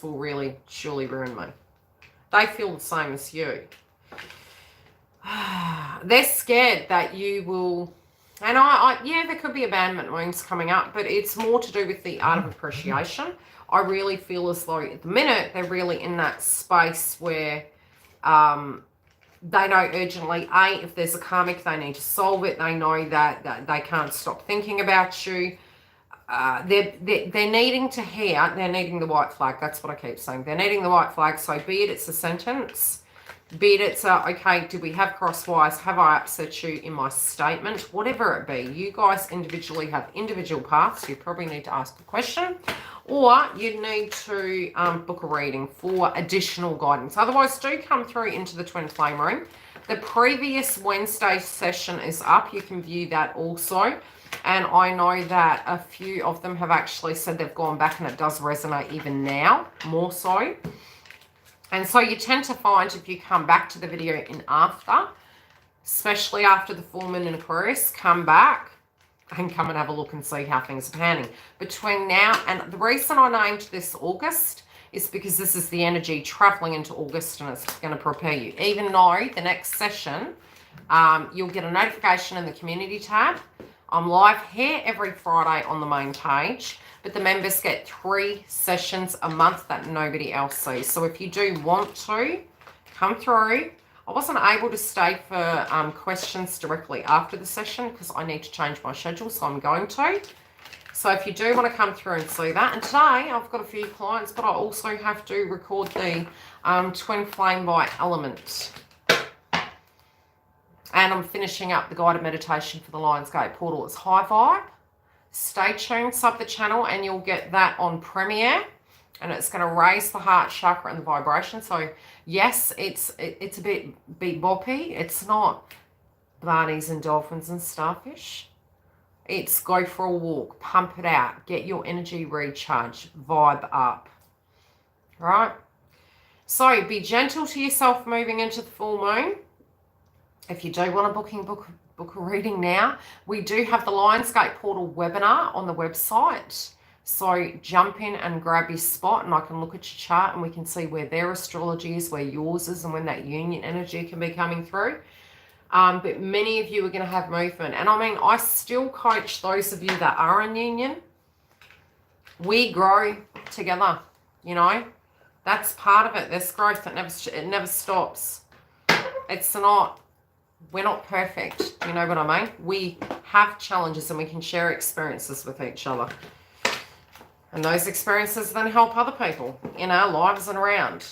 really surely ruin me. They feel the same as you. They're scared that you will, and yeah, there could be abandonment wounds coming up, but it's more to do with the art of appreciation. I really feel as though at the minute they're really in that space where they know urgently, if there's a karmic, they need to solve it. They know that they can't stop thinking about you. They're needing to hear, they're needing the white flag. That's what I keep saying. They're needing the white flag. So be it's a sentence, be it's okay, do we have cross wires? Have I upset you in my statement? Whatever it be, you guys individually have individual paths. You probably need to ask a question, or you need to book a reading for additional guidance. Otherwise, do come through into the Twin Flame Room. The previous Wednesday session is up. You can view that also. And I know that a few of them have actually said they've gone back and it does resonate even now, more so. And so you tend to find if you come back to the video in after, especially after the full moon in Aquarius, come back and come and have a look and see how things are panning. Between now and the reason I named this August is because this is the energy traveling into August and it's going to prepare you. Even though the next session, you'll get a notification in the community tab. I'm live here every Friday on the main page, but the members get 3 sessions a month that nobody else sees. So if you do want to come through, I wasn't able to stay for questions directly after the session because I need to change my schedule, so I'm going to. So if you do want to come through and see that, and today I've got a few clients, but I also have to record the Twin Flame by Element. And I'm finishing up the guided meditation for the Lionsgate portal. It's high vibe. Stay tuned, sub the channel, and you'll get that on Premiere. And it's going to raise the heart chakra and the vibration. So, yes, it's a bit boppy. It's not bunnies and dolphins and starfish. It's go for a walk, pump it out, get your energy recharged, vibe up. Right? So, be gentle to yourself moving into the full moon. If you do want to book a reading now, we do have the Lionsgate portal webinar on the website. So jump in and grab your spot, and I can look at your chart and we can see where their astrology is, where yours is, and when that union energy can be coming through. But many of you are going to have movement. And I mean, I still coach those of you that are in union. We grow together, you know. That's part of it. There's growth. It never stops. It's not... We're not perfect, you know what I mean? We have challenges and we can share experiences with each other. And those experiences then help other people in our lives and around.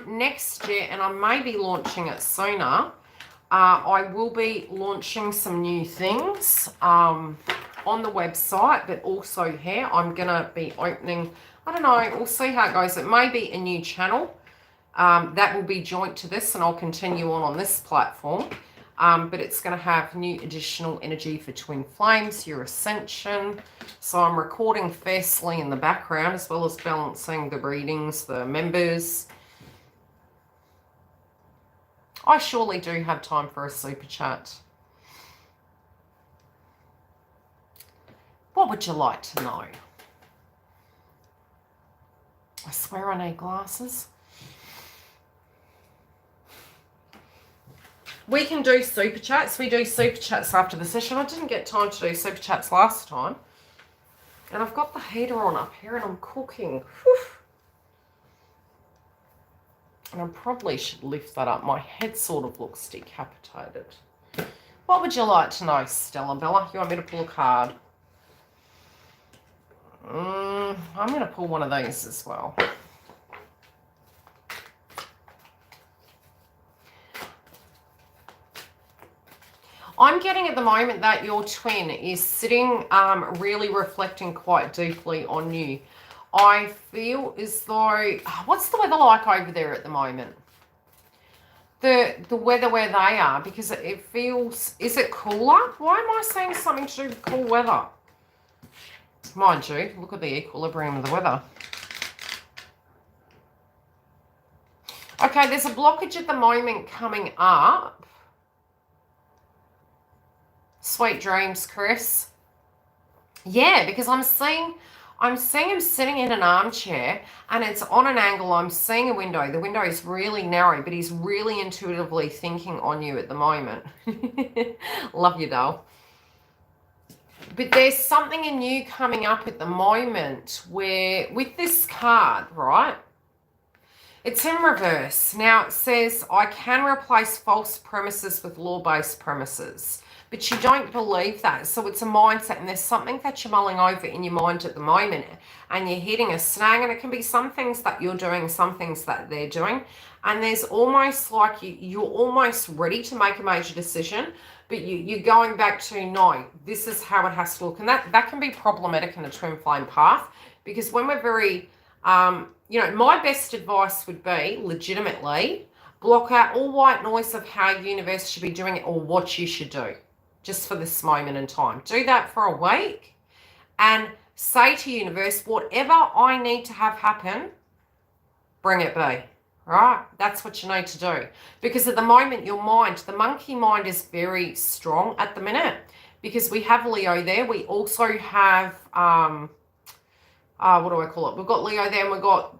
Next year, and I may be launching it sooner, I will be launching some new things on the website, but also here I'm going to be opening, I don't know, we'll see how it goes. It may be a new channel. That will be joint to this, and I'll continue on this platform. But it's going to have new additional energy for twin flames, your ascension. So I'm recording fiercely in the background, as well as balancing the readings, the members. I surely do have time for a super chat. What would you like to know? I swear I need glasses. We can do super chats. We do super chats after the session. I didn't get time to do super chats last time. And I've got the heater on up here and I'm cooking. Whew. And I probably should lift that up. My head sort of looks decapitated. What would you like to know, Stella Bella? You want me to pull a card? I'm going to pull one of these as well. I'm getting at the moment that your twin is sitting really reflecting quite deeply on you. I feel as though, what's the weather like over there at the moment? The weather where they are, because it feels, is it cooler? Why am I saying something to do with cool weather? Mind you, look at the equilibrium of the weather. Okay, there's a blockage at the moment coming up. Sweet dreams, Chris. Yeah, because I'm seeing him sitting in an armchair and it's on an angle. I'm seeing a window. The window is really narrow, but he's really intuitively thinking on you at the moment. Love you, doll. But there's something in you coming up at the moment where, with this card, right? It's in reverse. Now it says, I can replace false premises with law-based premises. But you don't believe that. So it's a mindset, and there's something that you're mulling over in your mind at the moment, and you're hitting a snag, and it can be some things that you're doing, some things that they're doing. And there's almost like you're almost ready to make a major decision, but you're going back to, no, this is how it has to look. And that can be problematic in a twin flame path, because when we're very, you know, my best advice would be, legitimately, block out all white noise of how universe should be doing it or what you should do. Just for this moment in time. Do that for a week and say to universe, whatever I need to have happen, bring it be. Right? That's what you need to do. Because at the moment, your mind, the monkey mind is very strong at the minute, because we have Leo there. We also have, what do I call it? We've got Leo there and we've got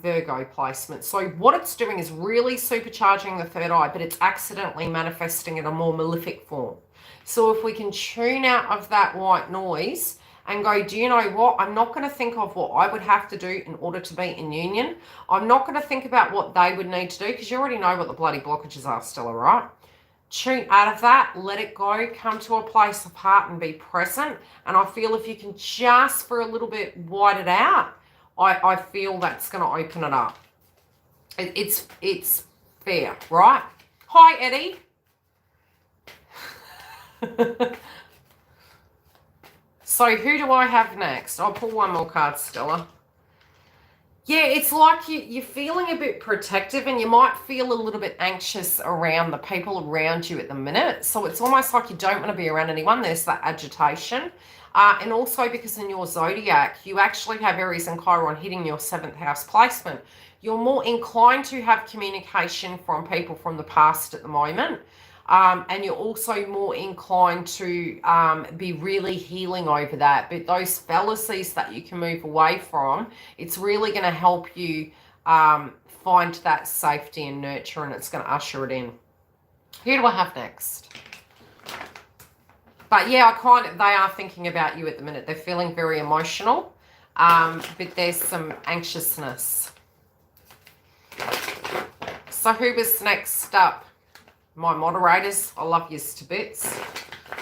Virgo placement. So what it's doing is really supercharging the third eye, but it's accidentally manifesting in a more malefic form. So if we can tune out of that white noise and go, do you know what? I'm not going to think of what I would have to do in order to be in union. I'm not going to think about what they would need to do, because you already know what the bloody blockages are, Stella, right? Tune out of that, let it go, come to a place of heart and be present. And I feel if you can just for a little bit wide it out, I feel that's going to open it up. It's fair, right? Hi, Eddie. So who do I have next? I'll pull one more card, Stella. Yeah, it's like you're feeling a bit protective, and you might feel a little bit anxious around the people around you at the minute. So it's almost like you don't want to be around anyone. There's that agitation. And also because in your zodiac, you actually have Aries and Chiron hitting your 7th house placement. You're more inclined to have communication from people from the past at the moment. And you're also more inclined to be really healing over that. But those fallacies that you can move away from, it's really going to help you find that safety and nurture, and it's going to usher it in. Who do I have next? But yeah, they are thinking about you at the minute. They're feeling very emotional, but there's some anxiousness. So who was next up? My moderators, I love you to bits.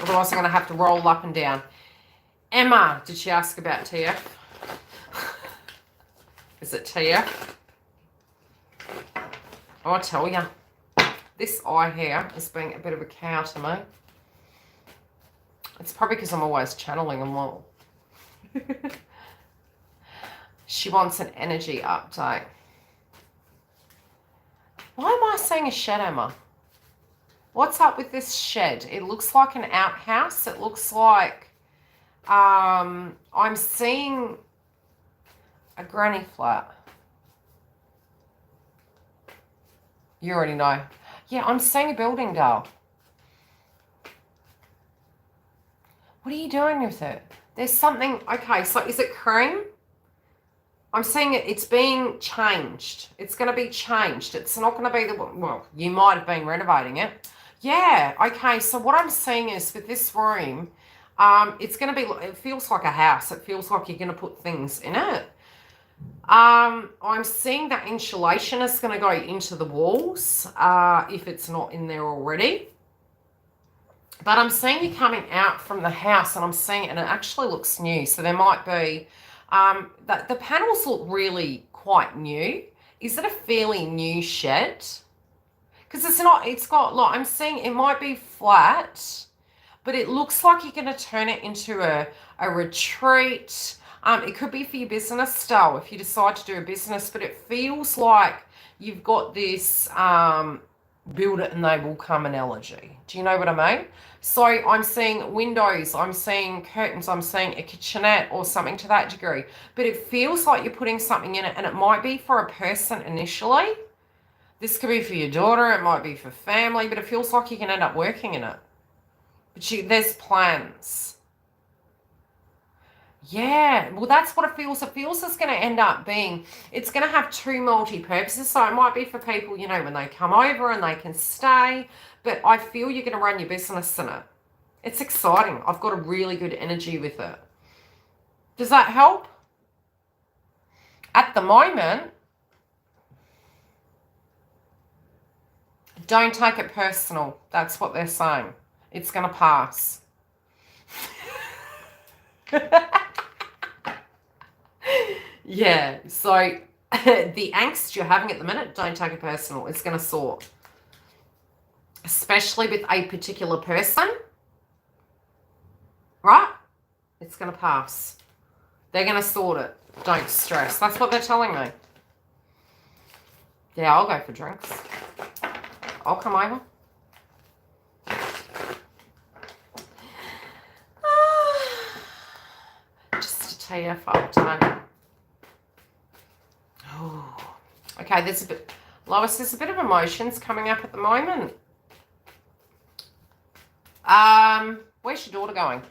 Otherwise, I'm going to have to roll up and down. Emma, did she ask about TF? Is it TF? Oh, I tell you, this eye here is being a bit of a cow to me. It's probably because I'm always channeling them all. She wants an energy update. Why am I seeing a shed, Emma? What's up with this shed? It looks like an outhouse. It looks like I'm seeing a granny flat. You already know. Yeah, I'm seeing a building, girl. What are you doing with it? There's something. Okay, so is it cream? I'm seeing it's being changed. It's going to be changed. It's not going to be well, you might have been renovating it. Yeah, okay, so what I'm seeing is with this room, it's going to be, it feels like a house. It feels like you're going to put things in it. I'm seeing that insulation is going to go into the walls, if it's not in there already. But I'm seeing you coming out from the house, and I'm seeing it, and it actually looks new. So there might be, the panels look really quite new. Is it a fairly new shed? Because it's got, like, I'm seeing it might be flat, but it looks like you're going to turn it into a retreat. It could be for your business style if you decide to do a business, but it feels like you've got this build it and they will come analogy. Do you know what I mean? So I'm seeing windows, I'm seeing curtains, I'm seeing a kitchenette or something to that degree. But it feels like you're putting something in it, and it might be for a person initially. This could be for your daughter, it might be for family, but it feels like you can end up working in it. But there's plans. Yeah, well, that's what it feels. It feels it's going to end up being, it's going to have two multi-purposes. So it might be for people, you know, when they come over and they can stay. But I feel you're going to run your business in it. It's exciting. I've got a really good energy with it. Does that help? At the moment, don't take it personal. That's what they're saying. It's going to pass. Yeah, so the angst you're having at the minute, don't take it personal. It's going to sort. Especially with a particular person. Right? It's going to pass. They're going to sort it. Don't stress. That's what they're telling me. Yeah, I'll go for drinks. I'll come over. Just a TF update. Oh. Okay, there's a bit, Lois, there's a bit of emotions coming up at the moment. Where's your daughter going?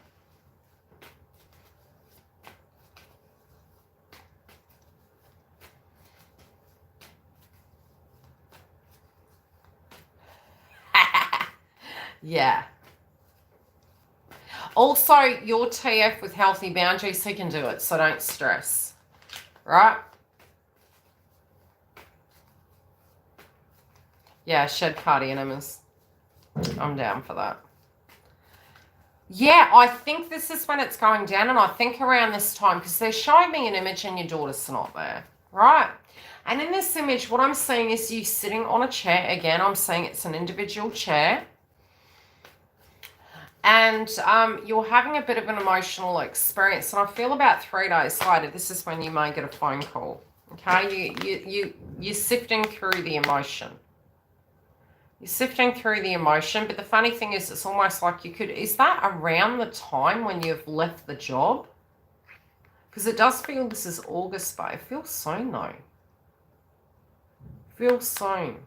Yeah. Also, your TF with healthy boundaries, he can do it, so don't stress. Right? Yeah, shed party enemies. I'm down for that. Yeah, I think this is when it's going down, and I think around this time, because they're showing me an image and your daughter's not there, right? And in this image, what I'm seeing is you sitting on a chair. Again, I'm seeing it's an individual chair. And you're having a bit of an emotional experience. And I feel about 3 days later, this is when you may get a phone call. Okay, you're sifting through the emotion. You're sifting through the emotion, but the funny thing is, it's almost like you could, is that around the time when you've left the job? Because it does feel this is August, but it feels soon though. Feels soon.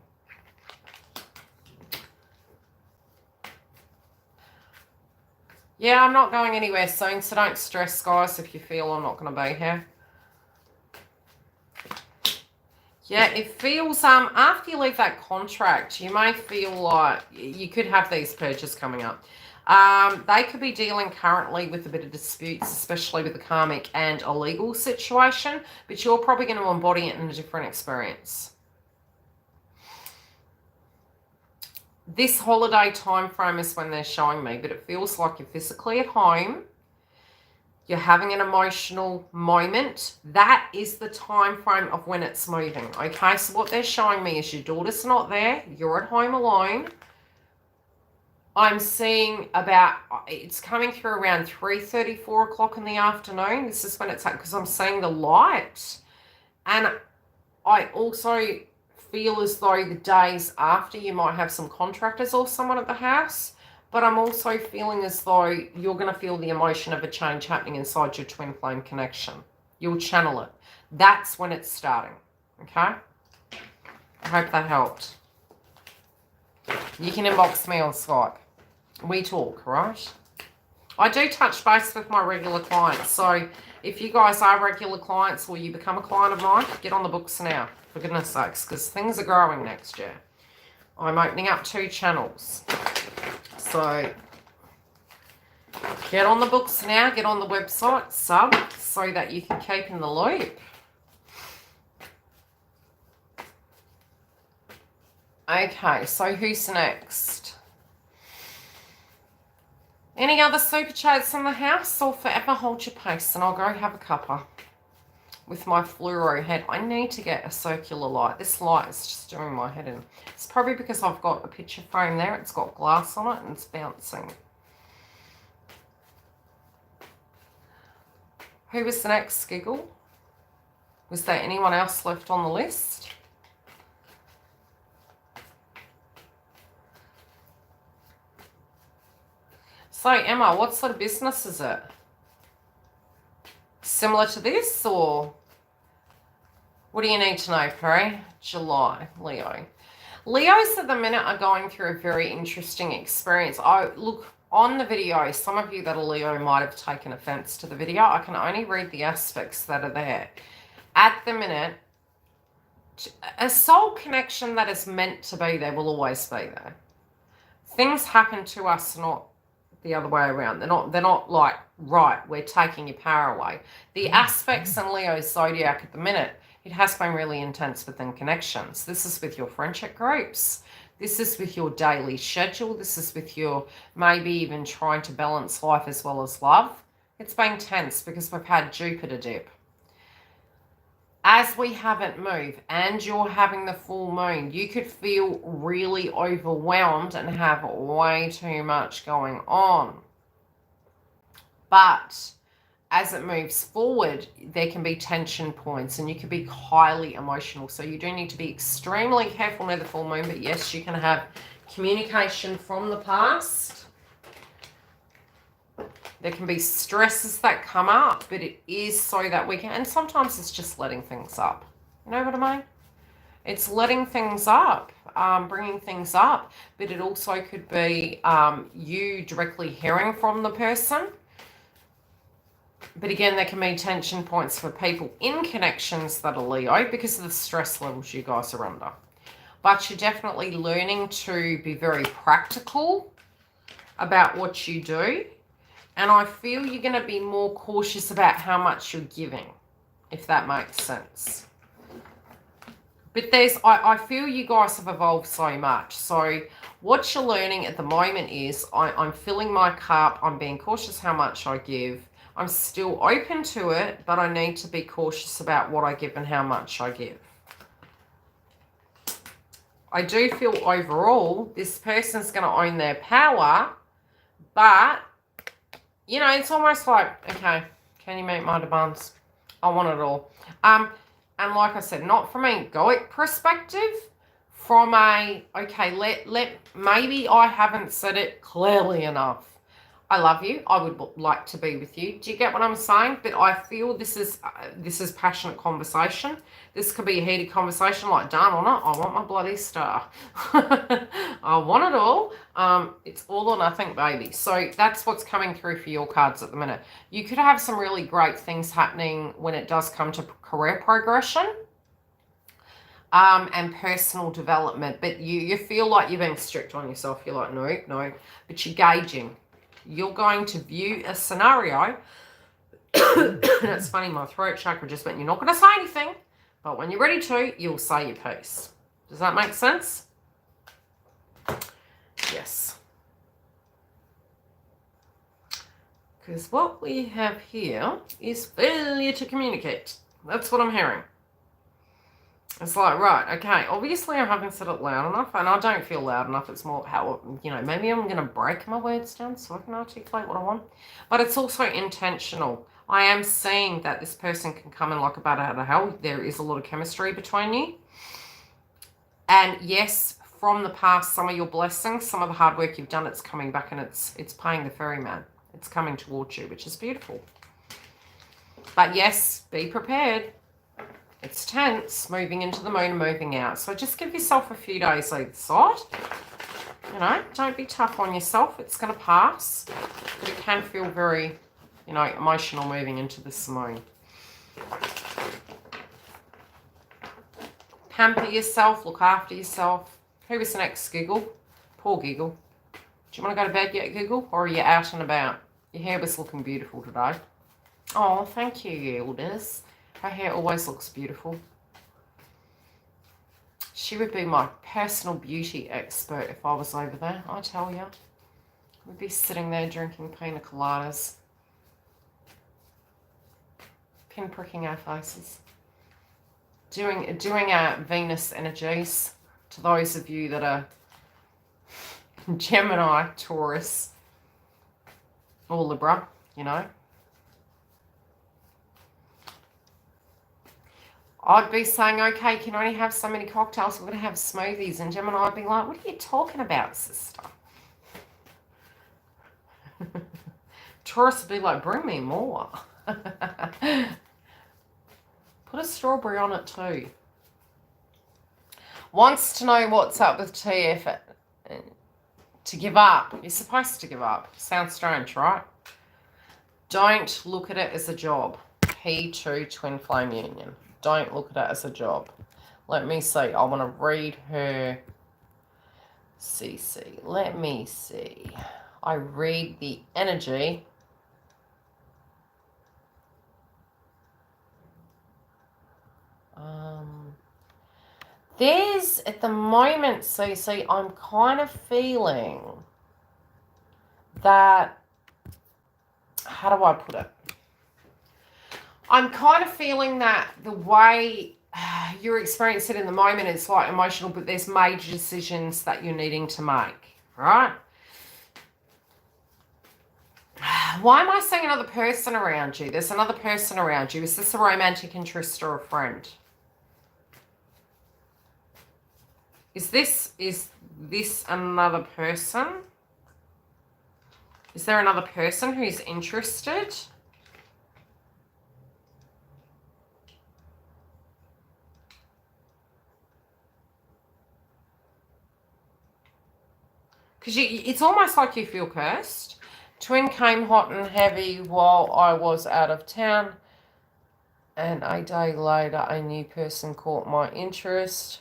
Yeah, I'm not going anywhere soon, so don't stress, guys, if you feel I'm not going to be here. Yeah, it feels, after you leave that contract, you may feel like you could have these purges coming up. They could be dealing currently with a bit of disputes, especially with the karmic and a legal situation, but you're probably going to embody it in a different experience. This holiday time frame is when they're showing me, but it feels like you're physically at home. You're having an emotional moment. That is the time frame of when it's moving. Okay, so what they're showing me is your daughter's not there. You're at home alone. I'm seeing about, it's coming through around 3:30, 4 o'clock in the afternoon. This is when it's at, because I'm seeing the light. And I also feel as though the days after you might have some contractors or someone at the house, but I'm also feeling as though you're going to feel the emotion of a change happening inside your twin flame connection. You'll channel it. That's when it's starting. Okay? I hope that helped. You can inbox me on Skype. We talk, right? I do touch base with my regular clients, so if you guys are regular clients or you become a client of mine, get on the books now, for goodness sakes, because things are growing next year. I'm opening up 2 channels. So get on the books now, get on the website, sub, so that you can keep in the loop. Okay, so who's next? Any other super chats in the house, or forever hold your pace and I'll go have a cuppa with my fluoro head. I need to get a circular light. This light is just doing my head in. It's probably because I've got a picture frame there. It's got glass on it and it's bouncing. Who was the next, Giggle? Was there anyone else left on the list? So, Emma, what sort of business is it? Similar to this, or what do you need to know, Perry? July, Leo. Leos at the minute are going through a very interesting experience. Look, on the video, some of you that are Leo might have taken offense to the video. I can only read the aspects that are there. At the minute, a soul connection that is meant to be there will always be there. Things happen to us, not the other way around. They're not like, right, we're taking your power away. The aspects in Leo's zodiac at the minute, it has been really intense within connections. This is with your friendship groups. This is with your daily schedule. This is with your maybe even trying to balance life as well as love. It's been tense because we've had Jupiter dip. As we haven't moved and you're having the full moon, you could feel really overwhelmed and have way too much going on. But as it moves forward, there can be tension points and you can be highly emotional. So you do need to be extremely careful near the full moon. But yes, you can have communication from the past. There can be stresses that come up, but it is so that we can, and sometimes it's just letting things up. You know what I mean? It's letting things up, bringing things up, but it also could be you directly hearing from the person. But again, there can be tension points for people in connections that are Leo because of the stress levels you guys are under. But you're definitely learning to be very practical about what you do. And I feel you're going to be more cautious about how much you're giving, if that makes sense. But I feel you guys have evolved so much. So what you're learning at the moment is I'm filling my cup. I'm being cautious how much I give. I'm still open to it, but I need to be cautious about what I give and how much I give. I do feel overall this person's going to own their power, But, you know, it's almost like, okay, can you meet my demands? I want it all. And like I said, not from an egoic perspective, from a, okay, maybe I haven't said it clearly enough. I love you. I would like to be with you. Do you get what I'm saying? But I feel this is passionate conversation. This could be a heated conversation like, darn on it, I want my bloody star. I want it all. It's all or nothing, baby. So that's what's coming through for your cards at the minute. You could have some really great things happening when it does come to career progression. And personal development. But you feel like you're being strict on yourself. You're like, no. But you're gauging. You're going to view a scenario. And it's funny, my throat chakra just went, you're not going to say anything, but when you're ready to, you'll say your piece. Does that make sense? Yes. Because what we have here is failure to communicate. That's what I'm hearing. It's like, right, okay, obviously I haven't said it loud enough, and I don't feel loud enough. It's more how, you know, maybe I'm going to break my words down so I can articulate what I want. But it's also intentional. I am seeing that this person can come in like a bat out of hell. There is a lot of chemistry between you. And yes, from the past, some of your blessings, some of the hard work you've done, it's coming back, and it's paying the ferryman. It's coming towards you, which is beautiful. But yes, be prepared. It's tense, moving into the moon and moving out. So just give yourself a few days either side. You know, don't be tough on yourself. It's going to pass. But it can feel very, you know, emotional moving into this moon. Pamper yourself. Look after yourself. Who was the next Giggle? Poor Giggle. Do you want to go to bed yet, Giggle? Or are you out and about? Your hair was looking beautiful today. Oh, thank you, YILDIZ. Her hair always looks beautiful. She would be my personal beauty expert if I was over there, I tell you. We'd be sitting there drinking pina coladas. Pinpricking our faces. Doing our Venus energies to those of you that are Gemini, Taurus, or Libra, you know. I'd be saying, okay, can only have so many cocktails. We're going to have smoothies. And Gemini would be like, what are you talking about, sister? Taurus would be like, bring me more. Put a strawberry on it too. Wants to know what's up with TF. To give up. You're supposed to give up. Sounds strange, right? Don't look at it as a job. P2 twin flame union. Don't look at it as a job. Let me see. I want to read her CC. Let me see. I read the energy. There's, at the moment, CC, I'm kind of feeling that, how do I put it? I'm kind of feeling that the way you're experiencing it in the moment is like emotional, but there's major decisions that you're needing to make, right? Why am I seeing another person around you? There's another person around you. Is this a romantic interest or a friend? Is this another person? Is there another person who's interested? Because it's almost like you feel cursed. Twin came hot and heavy while I was out of town. And a day later, a new person caught my interest.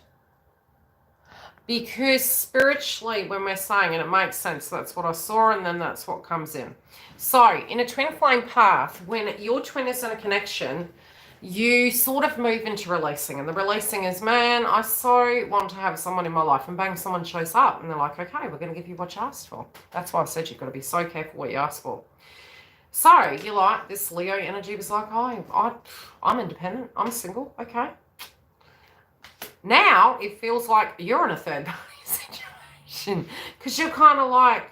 Because spiritually, when we're saying, and it makes sense, that's what I saw, and then that's what comes in. So, in a twin flame path, when your twin is in a connection, you sort of move into releasing. And the releasing is, man, I so want to have someone in my life. And bang, someone shows up. And they're like, okay, we're going to give you what you asked for. That's why I said you've got to be so careful what you ask for. So, you're like, this Leo energy was like, oh, I'm independent. I'm single. Okay. Now, it feels like you're in a third party situation. Because you're kind of like,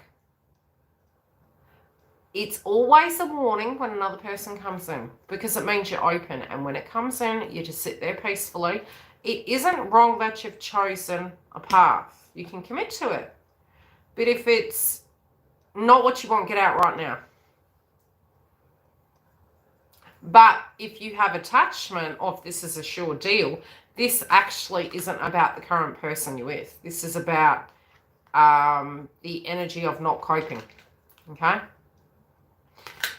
It's always a warning when another person comes in, because it means you're open. And when it comes in, you just sit there peacefully. It isn't wrong that you've chosen a path. You can commit to it. But if it's not what you want, get out right now. But if you have attachment of this is a sure deal, this actually isn't about the current person you're with. This is about the energy of not coping. Okay?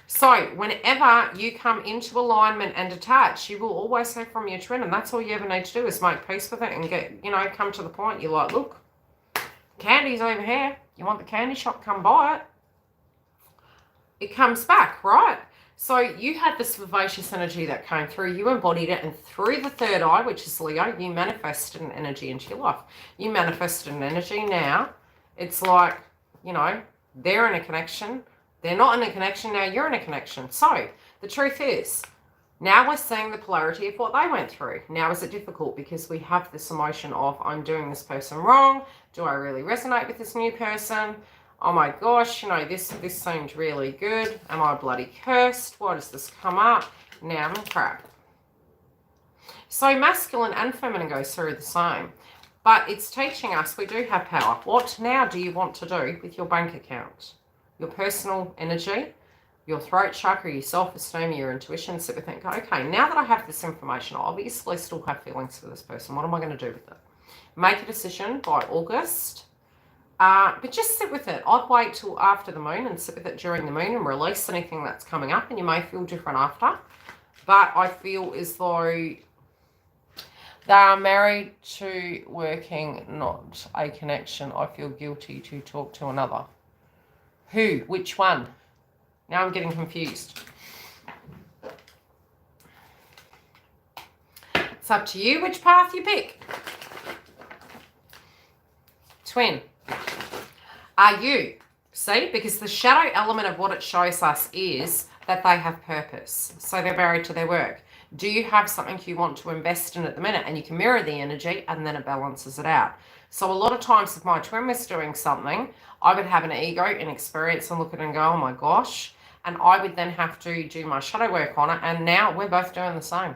So whenever you come into alignment and detach, you will always hear from your twin, and that's all you ever need to do is make peace with it and get, come to the point. You're like, look, candy's over here. You want the candy shop, come buy it. It comes back, right? So you had this vivacious energy that came through. You embodied it, and through the third eye, which is Leo, you manifested an energy into your life. You manifested an energy now. It's like, they're in a connection. They're not in a connection. Now you're in a connection. So the truth is, now we're seeing the polarity of what they went through. Now is it difficult because we have this emotion of, I'm doing this person wrong. Do I really resonate with this new person? Oh my gosh, this seemed really good. Am I bloody cursed? Why does this come up? Now I'm in crap. So masculine and feminine goes through the same. But it's teaching us we do have power. What now do you want to do with your bank account? Your personal energy, your throat chakra, your self-esteem, your intuition, sit with it and go, okay, now that I have this information, I obviously still have feelings for this person. What am I going to do with it? Make a decision by August. But just sit with it. I'd wait till after the moon and sit with it during the moon and release anything that's coming up, and you may feel different after. But I feel as though they are married to working, not a connection. I feel guilty to talk to another. Who? Which one? Now I'm getting confused. It's up to you which path you pick. Twin. Are you? See? Because the shadow element of what it shows us is that they have purpose. So they're married to their work. Do you have something you want to invest in at the minute? And you can mirror the energy and then it balances it out. So a lot of times if my twin was doing something, I would have an ego and experience and look at it and go, oh my gosh. And I would then have to do my shadow work on it. And now we're both doing the same.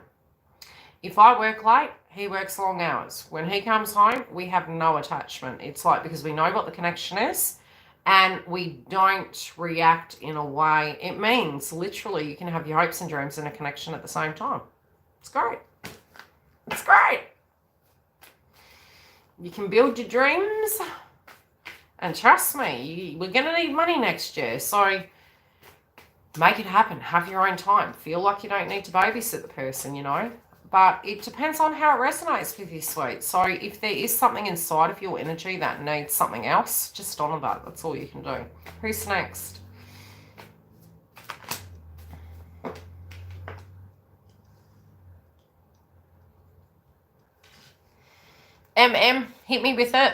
If I work late, he works long hours. When he comes home, we have no attachment. It's like, because we know what the connection is and we don't react in a way. It means literally you can have your hopes and dreams and a connection at the same time. It's great. It's great. You can build your dreams. And trust me, we're going to need money next year. So make it happen. Have your own time. Feel like you don't need to babysit the person, But it depends on how it resonates with you, sweet. So if there is something inside of your energy that needs something else, just honor that. That's all you can do. Who's next? Hit me with it.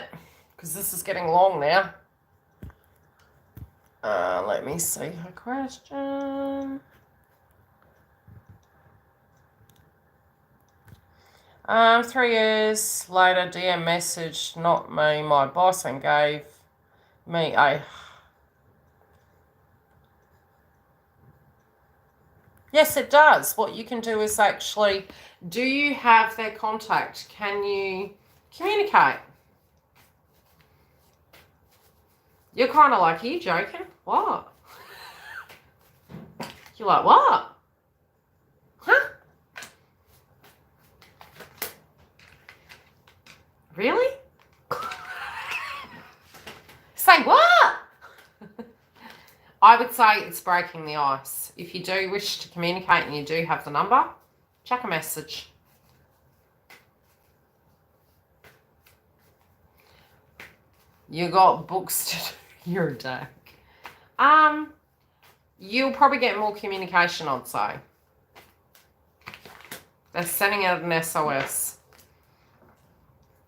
Because this is getting long now. Let me see her question. 3 years later, DM message, not me, my boss, and gave me a... Yes, it does. What you can do is actually, do you have their contact? Can you communicate? You're kind of like, are you joking? What? You're like, what? Huh? Really? Say what? I would say it's breaking the ice. If you do wish to communicate and you do have the number, chuck a message. You got books to do. You're a dick. You'll probably get more communication, I'd say. They're sending out an SOS.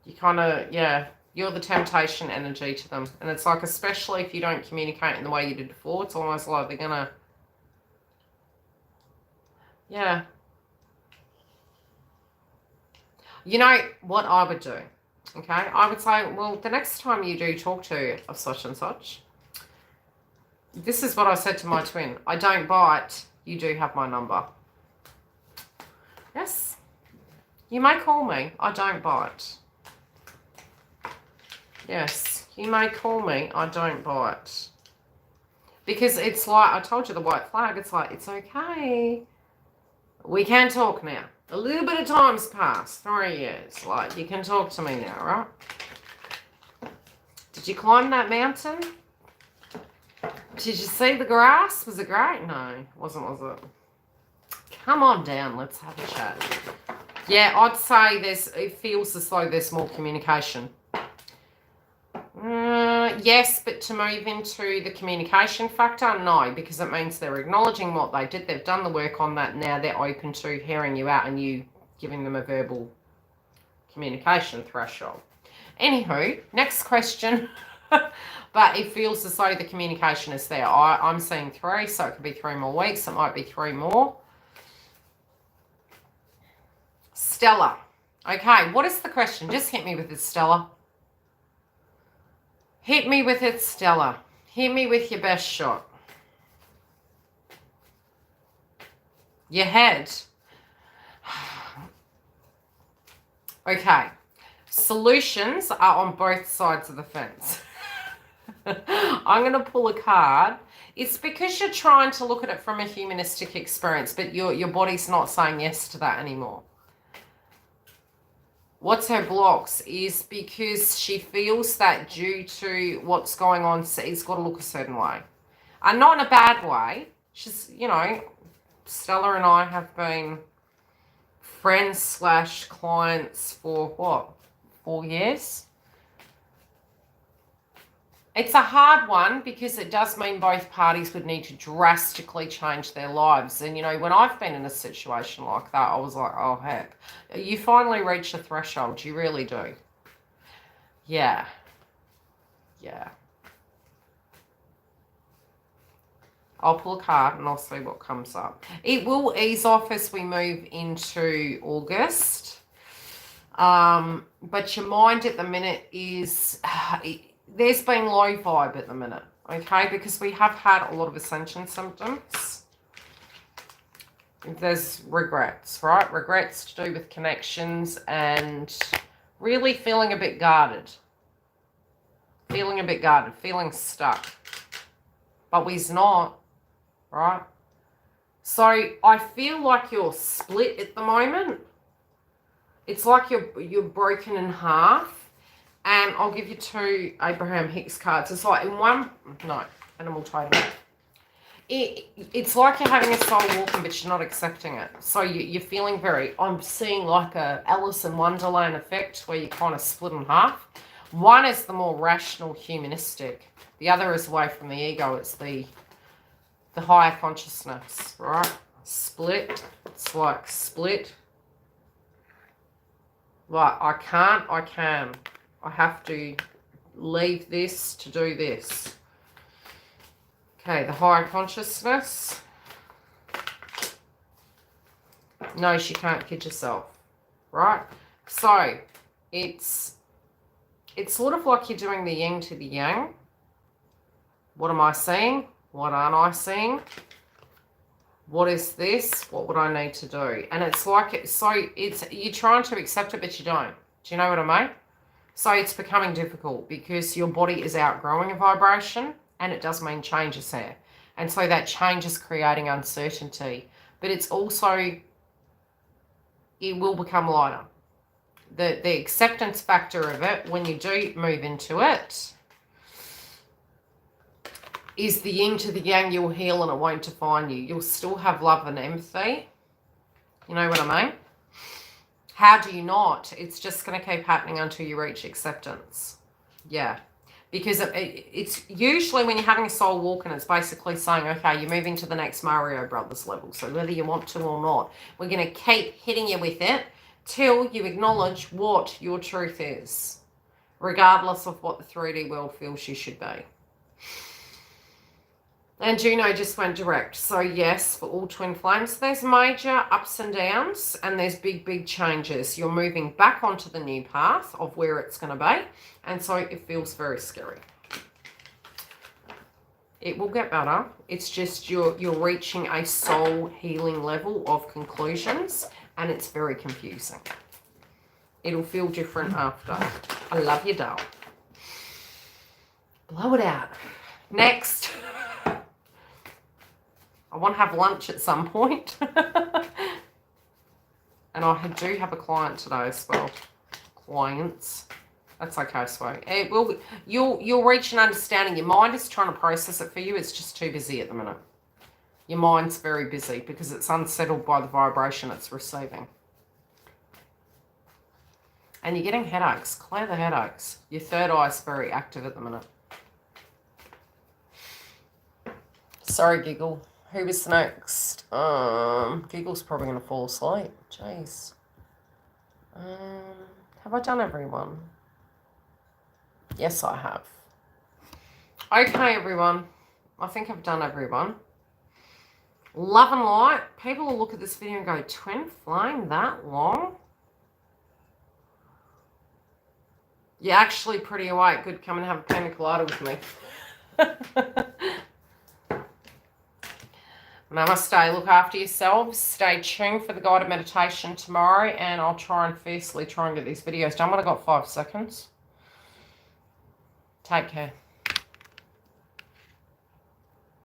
You kind of, yeah, you're the temptation energy to them. And it's like, especially if you don't communicate in the way you did before, it's almost like they're going to, yeah. You know what I would do? Okay, I would say, well, the next time you do talk to such and such, This is what I said to my twin. I don't bite. You do have my number. Yes. You may call me. I don't bite. Yes. You may call me. I don't bite. Because it's like, I told you the white flag. It's like, it's okay. We can talk now. A little bit of time's passed. 3 years. Like, you can talk to me now, right? Did you climb that mountain? Did you see the grass? Was it great? No, it wasn't, was it? Come on down. Let's have a chat. Yeah, I'd say it feels as though there's more communication. Yes, but to move into the communication factor, no, because it means they're acknowledging what they did. They've done the work on that. Now they're open to hearing you out and you giving them a verbal communication threshold. Anywho, next question. But it feels as though the communication is there. I'm seeing 3, so it could be 3 more weeks. It might be 3 more. Stella. Okay, what is the question? Just hit me with it, Stella. Hit me with it, Stella. Hit me with your best shot. Your head. Okay. Solutions are on both sides of the fence. I'm going to pull a card. It's because you're trying to look at it from a humanistic experience, but your body's not saying yes to that anymore. What's her blocks is because she feels that due to what's going on, it's got to look a certain way. And not in a bad way. She's, you know, Stella and I have been friends / clients for what, 4 years? It's a hard one because it does mean both parties would need to drastically change their lives. And, you know, when I've been in a situation like that, I was like, oh, heck. You finally reach a threshold. You really do. Yeah. Yeah. I'll pull a card and I'll see what comes up. It will ease off as we move into August. But your mind at the minute is... there's been low vibe at the minute, okay? Because we have had a lot of ascension symptoms. There's regrets, right? Regrets to do with connections and really feeling a bit guarded. Feeling a bit guarded, feeling stuck. But we's not, right? So I feel like you're split at the moment. It's like you're broken in half. And I'll give you 2 Abraham Hicks cards. It's like in one, no, animal totem. It's like you're having a soul walking, but you're not accepting it. So you're feeling very, I'm seeing like a Alice in Wonderland effect where you kind of split in half. One is the more rational, humanistic. The other is away from the ego. It's the higher consciousness, right? Split. It's like split. Like, I can't, I can. I have to leave this to do this. Okay, the higher consciousness. No, she can't kid yourself, right? So, it's sort of like you're doing the yin to the yang. What am I seeing? What aren't I seeing? What is this? What would I need to do? And it's like, you're trying to accept it, but you don't. Do you know what I mean? So it's becoming difficult because your body is outgrowing a vibration and it does mean change is there. And so that change is creating uncertainty. But it's also, it will become lighter. The acceptance factor of it, when you do move into it, is the yin to the yang. You'll heal and it won't define you. You'll still have love and empathy. You know what I mean? How do you not? It's just going to keep happening until you reach acceptance. Yeah. Because it's usually when you're having a soul walk and it's basically saying, okay, you're moving to the next Mario Brothers level. So whether you want to or not, we're going to keep hitting you with it till you acknowledge what your truth is, regardless of what the 3D world feels you should be. And Juno just went direct. So yes, for all twin flames, there's major ups and downs and there's big, big changes. You're moving back onto the new path of where it's going to be. And so it feels very scary. It will get better. It's just you're reaching a soul healing level of conclusions, and it's very confusing. It'll feel different after. I love you, doll. Blow it out. Next. I want to have lunch at some point. And I do have a client today as well. Clients. That's okay, Sway. It will. You'll reach an understanding. Your mind is trying to process it for you. It's just too busy at the minute. Your mind's very busy because it's unsettled by the vibration it's receiving. And you're getting headaches. Clear the headaches. Your third eye is very active at the minute. Sorry, Giggle. Who was next? Giggle's probably going to fall asleep. Jeez. Have I done everyone? Yes, I have. Okay, everyone. I think I've done everyone. Love and light. People will look at this video and go, twin flame that long? You're actually pretty awake. Good, come and have a pina colada with me. Namaste. Look after yourselves. Stay tuned for the guided meditation tomorrow, and I'll try and fiercely get these videos done when I got 5 seconds. Take care.